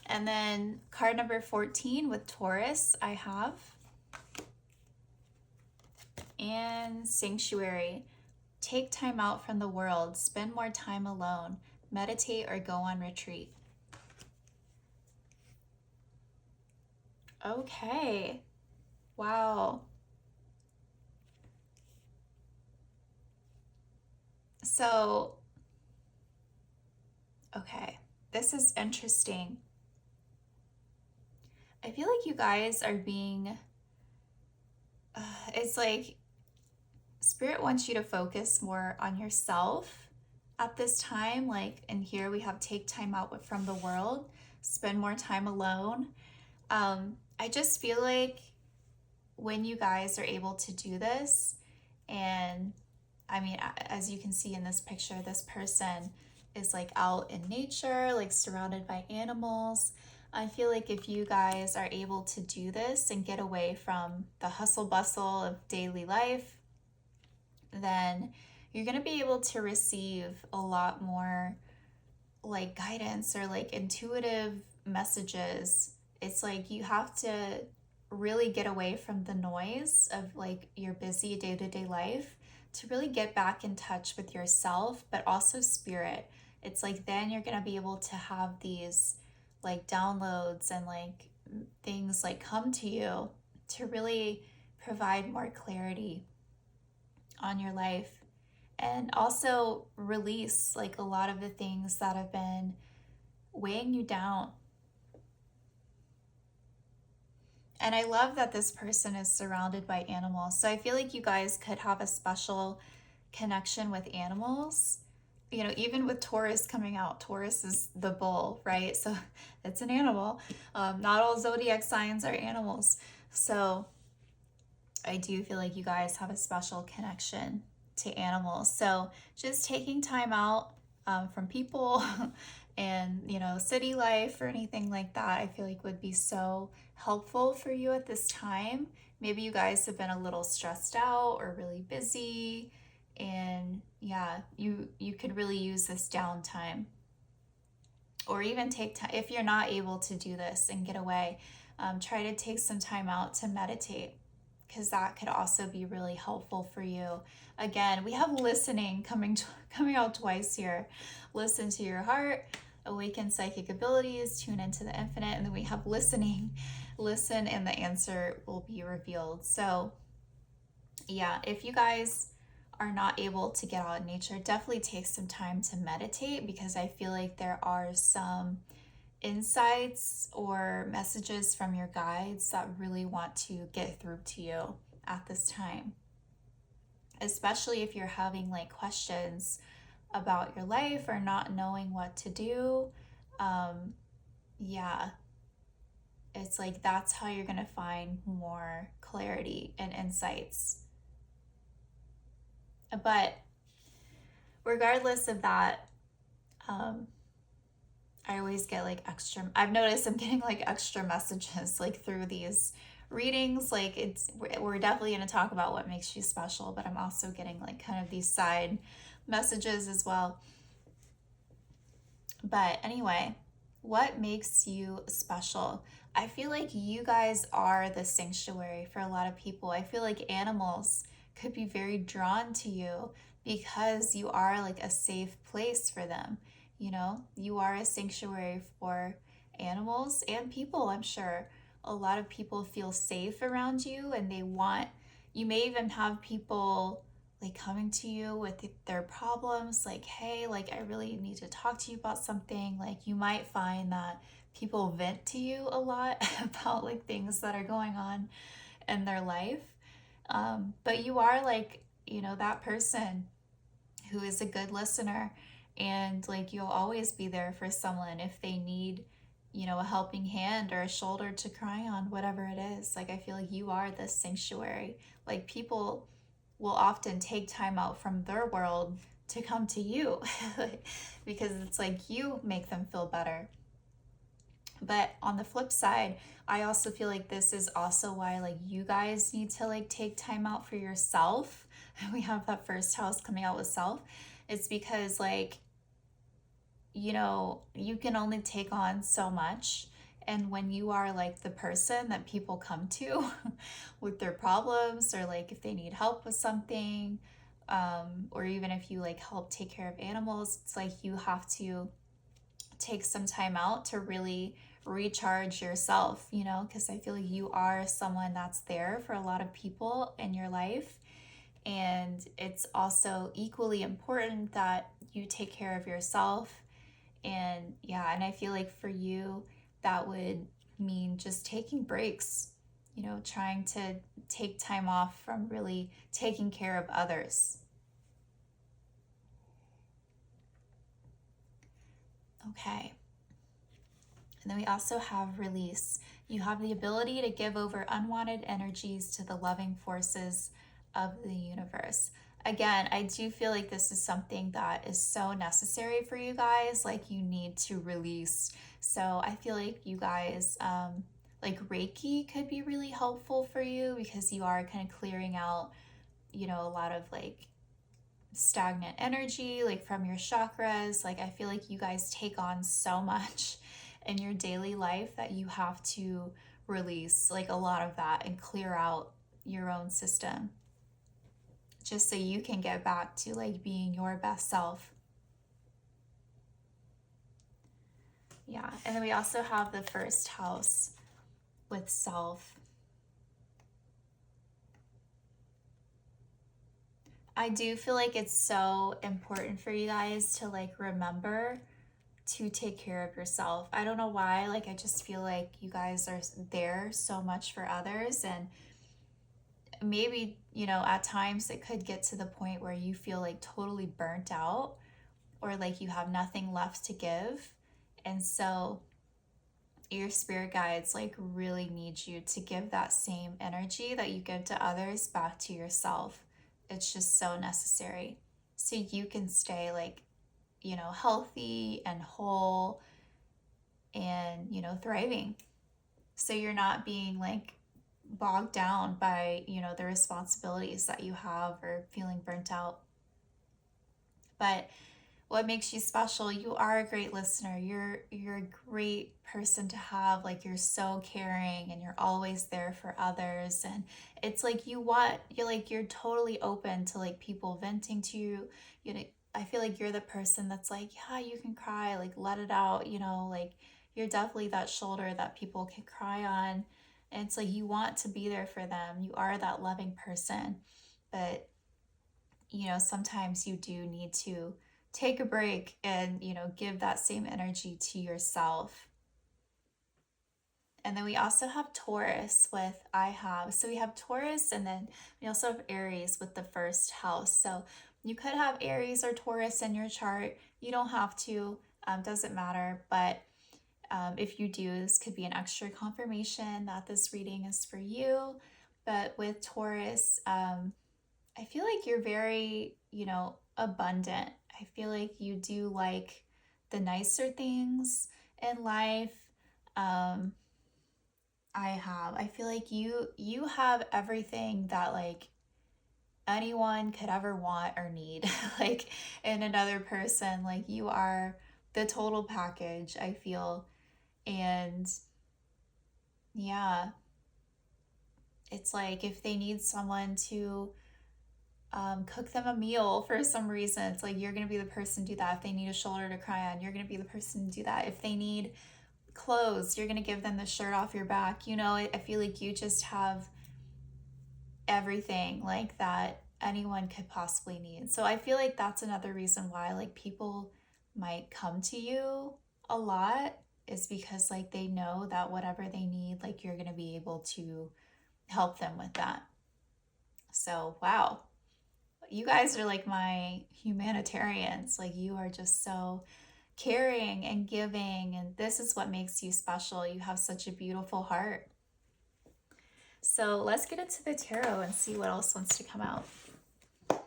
And then card number 14 with Taurus, I have. And sanctuary. Take time out from the world. Spend more time alone. Meditate or go on retreat. Okay. Wow. So, okay, this is interesting. I feel like you guys are being, it's like Spirit wants you to focus more on yourself at this time. Like, and here we have take time out from the world, spend more time alone. I just feel like when you guys are able to do this, and I mean, as you can see in this picture, this person is like out in nature, like surrounded by animals. I feel like if you guys are able to do this and get away from the hustle bustle of daily life, then you're going to be able to receive a lot more like guidance or like intuitive messages. It's like you have to really get away from the noise of like your busy day-to-day life to really get back in touch with yourself, but also spirit. It's like then you're going to be able to have these like downloads and like things like come to you to really provide more clarity on your life, and also release like a lot of the things that have been weighing you down. And I love that this person is surrounded by animals. So I feel like you guys could have a special connection with animals. You know, even with Taurus coming out, Taurus is the bull, right? So it's an animal. Not all zodiac signs are animals. So I do feel like you guys have a special connection to animals. So just taking time out from people and, city life or anything like that, I feel like would be so helpful for you at this time. Maybe you guys have been a little stressed out or really busy, and yeah, you could really use this downtime. Or even take time, if you're not able to do this and get away, try to take some time out to meditate, because that could also be really helpful for you. Again, we have listening coming out twice here. Listen to your heart, awaken psychic abilities, tune into the infinite, and then we have listening. Listen and the answer will be revealed. So yeah, if you guys are not able to get out in nature, definitely take some time to meditate, because I feel like there are some insights or messages from your guides that really want to get through to you at this time, especially if you're having like questions about your life or not knowing what to do. Um, yeah, it's like that's how you're going to find more clarity and insights. But regardless of that, um, I always get like extra, I've noticed I'm getting like extra messages like through these readings. Like we're definitely going to talk about what makes you special, but I'm also getting like kind of these side messages as well. But anyway, what makes you special? I feel like you guys are the sanctuary for a lot of people. I feel like animals could be very drawn to you because you are like a safe place for them. You know, you are a sanctuary for animals and people, I'm sure. A lot of people feel safe around you and they want, you may even have people like coming to you with their problems, like, hey, like I really need to talk to you about something. Like you might find that people vent to you a lot about like things that are going on in their life. But you are like, you know, that person who is a good listener, and like you'll always be there for someone if they need, you know, a helping hand or a shoulder to cry on, whatever it is. Like I feel like you are the sanctuary. Like people will often take time out from their world to come to you because it's like you make them feel better. But on the flip side, I also feel like this is also why like you guys need to like take time out for yourself. We have that first house coming out with self. It's because like, you know, you can only take on so much. And when you are like the person that people come to with their problems, or like if they need help with something, or even if you like help take care of animals, it's like you have to take some time out to really recharge yourself, you know, because I feel like you are someone that's there for a lot of people in your life. And it's also equally important that you take care of yourself. And yeah, and I feel like for you, that would mean just taking breaks, you know, trying to take time off from really taking care of others. Okay. And then we also have release. You have the ability to give over unwanted energies to the loving forces of the universe. Again, I do feel like this is something that is so necessary for you guys. Like, you need to release. So, I feel like you guys, like Reiki could be really helpful for you because you are kind of clearing out, you know, a lot of like stagnant energy like from your chakras. Like I feel like you guys take on so much in your daily life that you have to release like a lot of that and clear out your own system just so you can get back to like being your best self. Yeah, and then we also have the first house with self. I do feel like it's so important for you guys to like remember to take care of yourself. I don't know why, like I just feel like you guys are there so much for others, and maybe, you know, at times it could get to the point where you feel like totally burnt out or like you have nothing left to give. And so your spirit guides like really need you to give that same energy that you give to others back to yourself. It's just so necessary so you can stay like, you know, healthy and whole and, you know, thriving. So you're not being like bogged down by, you know, the responsibilities that you have or feeling burnt out. But what makes you special? You are a great listener. You're a great person to have. Like you're so caring and you're always there for others. And it's like you're like you're totally open to like people venting to you. You know, I feel like you're the person that's like, yeah, you can cry, like let it out, you know, like you're definitely that shoulder that people can cry on. And it's like you want to be there for them. You are that loving person. But you know, sometimes you do need to take a break and, you know, give that same energy to yourself. And then we also have Taurus with I have. So we have Taurus and then we also have Aries with the first house. So you could have Aries or Taurus in your chart. You don't have to, doesn't matter. But if you do, this could be an extra confirmation that this reading is for you. But with Taurus, I feel like you're very, abundant. I feel like you do like the nicer things in life. Um, I feel like you have everything that like anyone could ever want or need like in another person. Like you are the total package, I feel. And yeah, it's like if they need someone to cook them a meal for some reason, it's like you're gonna be the person to do that. If they need a shoulder to cry on, you're gonna be the person to do that. If they need clothes, you're gonna give them the shirt off your back. I feel like you just have everything like that anyone could possibly need. So I feel like that's another reason why like people might come to you a lot, is because like they know that whatever they need, like you're gonna be able to help them with that. So wow, you guys are like my humanitarians. Like you are just so caring and giving, and this is what makes you special. You have such a beautiful heart. So let's get into the tarot and see what else wants to come out. All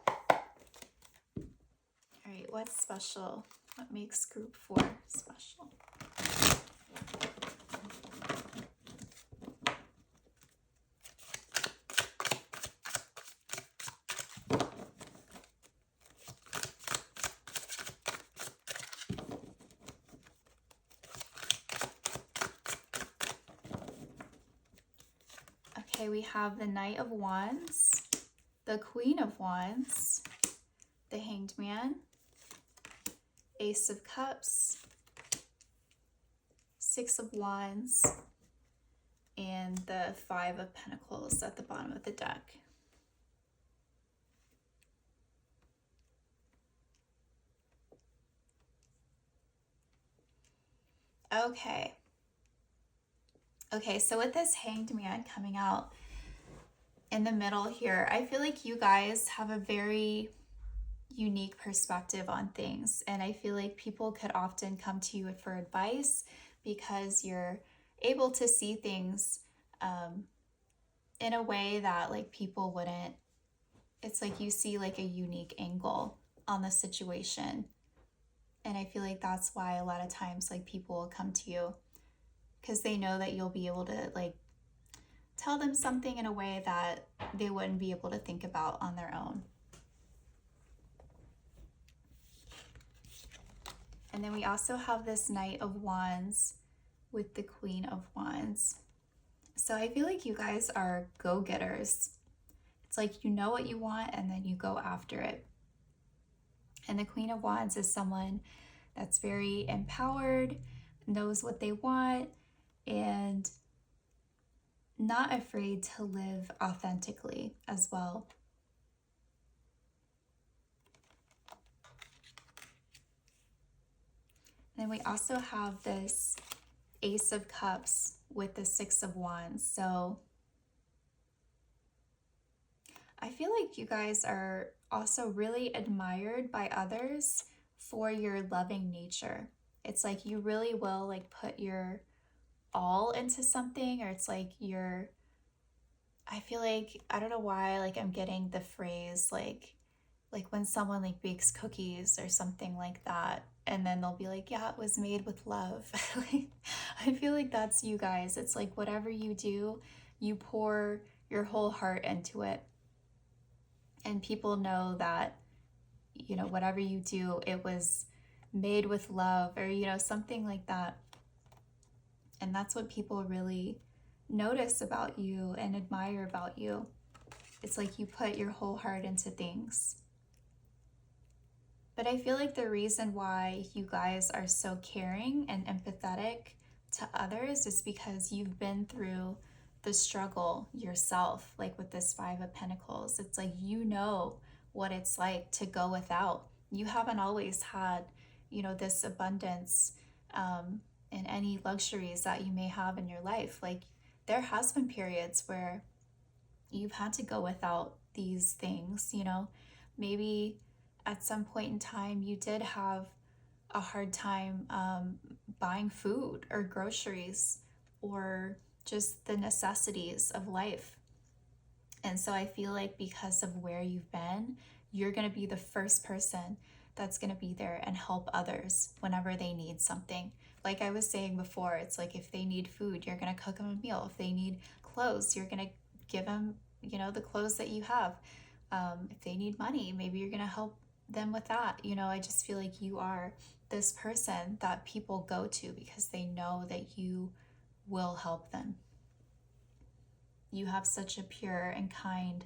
right, what's special? What makes group 4 special? Okay, we have the Knight of Wands, the Queen of Wands, the Hanged Man, Ace of Cups, Six of Wands, and the Five of Pentacles at the bottom of the deck. Okay. Okay, so with this Hanged Man coming out in the middle here, I feel like you guys have a very unique perspective on things. And I feel like people could often come to you for advice because you're able to see things in a way that like people wouldn't. It's like you see like a unique angle on the situation. And I feel like that's why a lot of times like people will come to you, because they know that you'll be able to like tell them something in a way that they wouldn't be able to think about on their own. And then we also have this Knight of Wands with the Queen of Wands. So I feel like you guys are go-getters. It's like you know what you want and then you go after it. And the Queen of Wands is someone that's very empowered, knows what they want, and not afraid to live authentically as well. Then we also have this Ace of Cups with the Six of Wands. So I feel like you guys are also really admired by others for your loving nature. It's like you really will like put your all into something, or it's like I feel like, I don't know why, like I'm getting the phrase like when someone like bakes cookies or something like that, and then they'll be like, yeah, it was made with love. Like, I feel like that's you guys. It's like whatever you do, you pour your whole heart into it. And people know that, whatever you do, it was made with love, or, something like that. And that's what people really notice about you and admire about you. It's like you put your whole heart into things. But I feel like the reason why you guys are so caring and empathetic to others is because you've been through the struggle yourself, like with this Five of Pentacles. It's like you know what it's like to go without. You haven't always had, this abundance and any luxuries that you may have in your life. Like, there has been periods where you've had to go without these things, you know? Maybe at some point in time you did have a hard time buying food or groceries or just the necessities of life. And so I feel like because of where you've been, you're going to be the first person that's going to be there and help others whenever they need something. Like I was saying before, it's like if they need food, you're going to cook them a meal. If they need clothes, you're going to give them, you know, the clothes that you have. If they need money, maybe you're going to help them with that. You know, I just feel like you are this person that people go to because they know that you will help them. You have such a pure and kind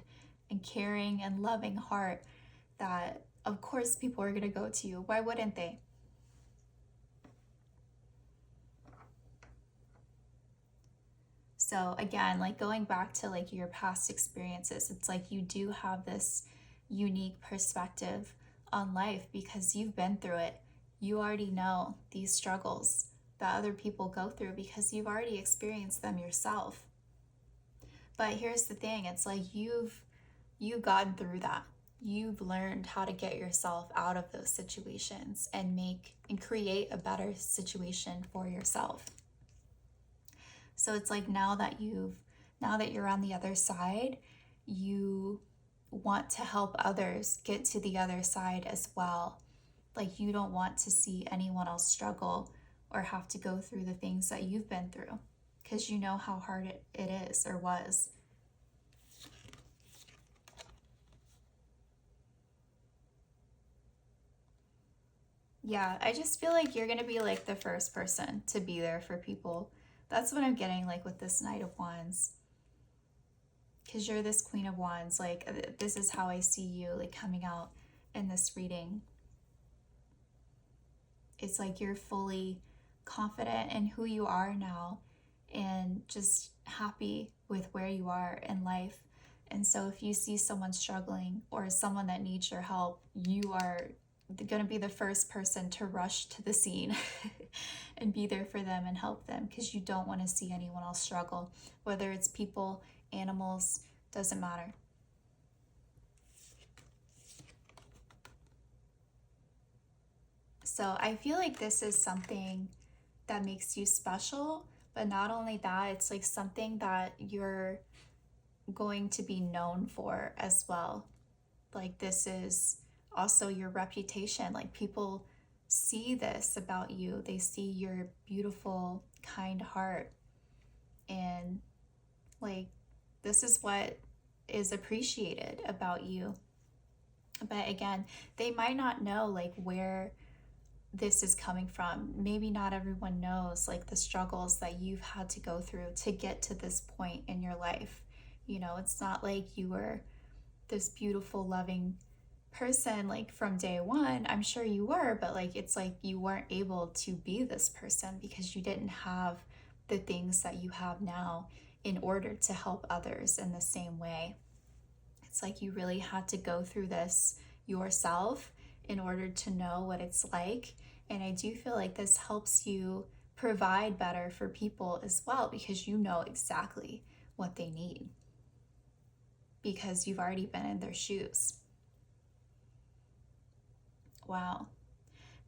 and caring and loving heart that, of course, people are going to go to you. Why wouldn't they? So again, like going back to like your past experiences, it's like you do have this unique perspective on life because you've been through it. You already know these struggles that other people go through because you've already experienced them yourself. But here's the thing, it's like you've gotten through that. You've learned how to get yourself out of those situations and make and create a better situation for yourself. So it's like now that you're on the other side, you want to help others get to the other side as well. Like you don't want to see anyone else struggle or have to go through the things that you've been through because you know how hard it is or was. Yeah, I just feel like you're going to be like the first person to be there for people. That's what I'm getting like with this Knight of Wands. Because you're this Queen of Wands. Like, this is how I see you like coming out in this reading. It's like you're fully confident in who you are now and just happy with where you are in life. And so if you see someone struggling or someone that needs your help, you are going to be the first person to rush to the scene and be there for them and help them because you don't want to see anyone else struggle, whether it's people, animals, doesn't matter. So I feel like this is something that makes you special, but not only that, it's like something that you're going to be known for as well. Like this is also your reputation. Like people see this about you. They see your beautiful, kind heart. And like this is what is appreciated about you. But again, they might not know like where this is coming from. Maybe not everyone knows like the struggles that you've had to go through to get to this point in your life. You know, it's not like you were this beautiful, loving person like from day one. I'm sure you were, but like it's like you weren't able to be this person because you didn't have the things that you have now in order to help others in the same way. It's like you really had to go through this yourself in order to know what it's like. And I do feel like this helps you provide better for people as well because you know exactly what they need because you've already been in their shoes. Wow.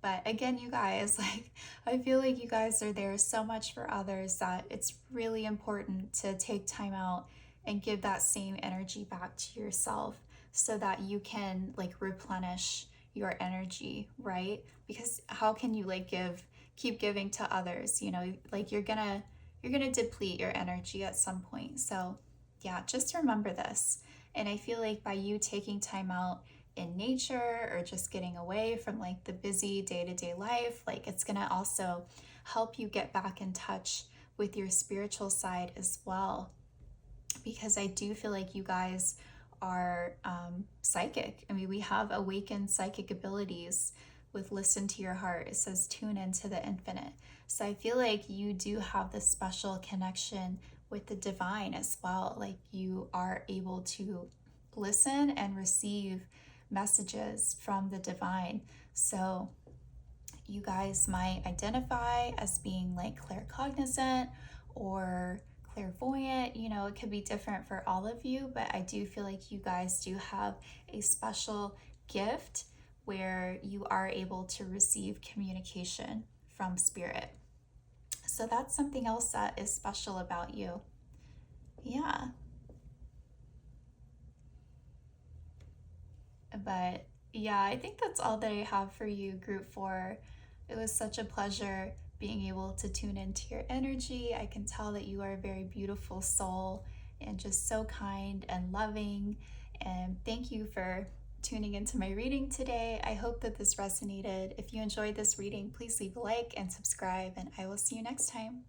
But again, you guys, like, I feel like you guys are there so much for others that it's really important to take time out and give that same energy back to yourself so that you can like replenish your energy, right? Because how can you like keep giving to others, you know, like you're gonna deplete your energy at some point. So yeah, just remember this. And I feel like by you taking time out in nature or just getting away from like the busy day-to-day life, like it's gonna also help you get back in touch with your spiritual side as well, because I do feel like you guys are psychic. I mean, we have awakened psychic abilities with listen to your heart. It says tune into the infinite. So I feel like you do have this special connection with the divine as well. Like you are able to listen and receive messages from the divine. So you guys might identify as being like claircognizant or clairvoyant. You know, it could be different for all of you, but I do feel like you guys do have a special gift where you are able to receive communication from spirit. So that's something else that is special about you. Yeah. But yeah, I think that's all that I have for you, Group 4. It was such a pleasure being able to tune into your energy. I can tell that you are a very beautiful soul and just so kind and loving. And thank you for tuning into my reading today. I hope that this resonated. If you enjoyed this reading, please leave a like and subscribe, and I will see you next time.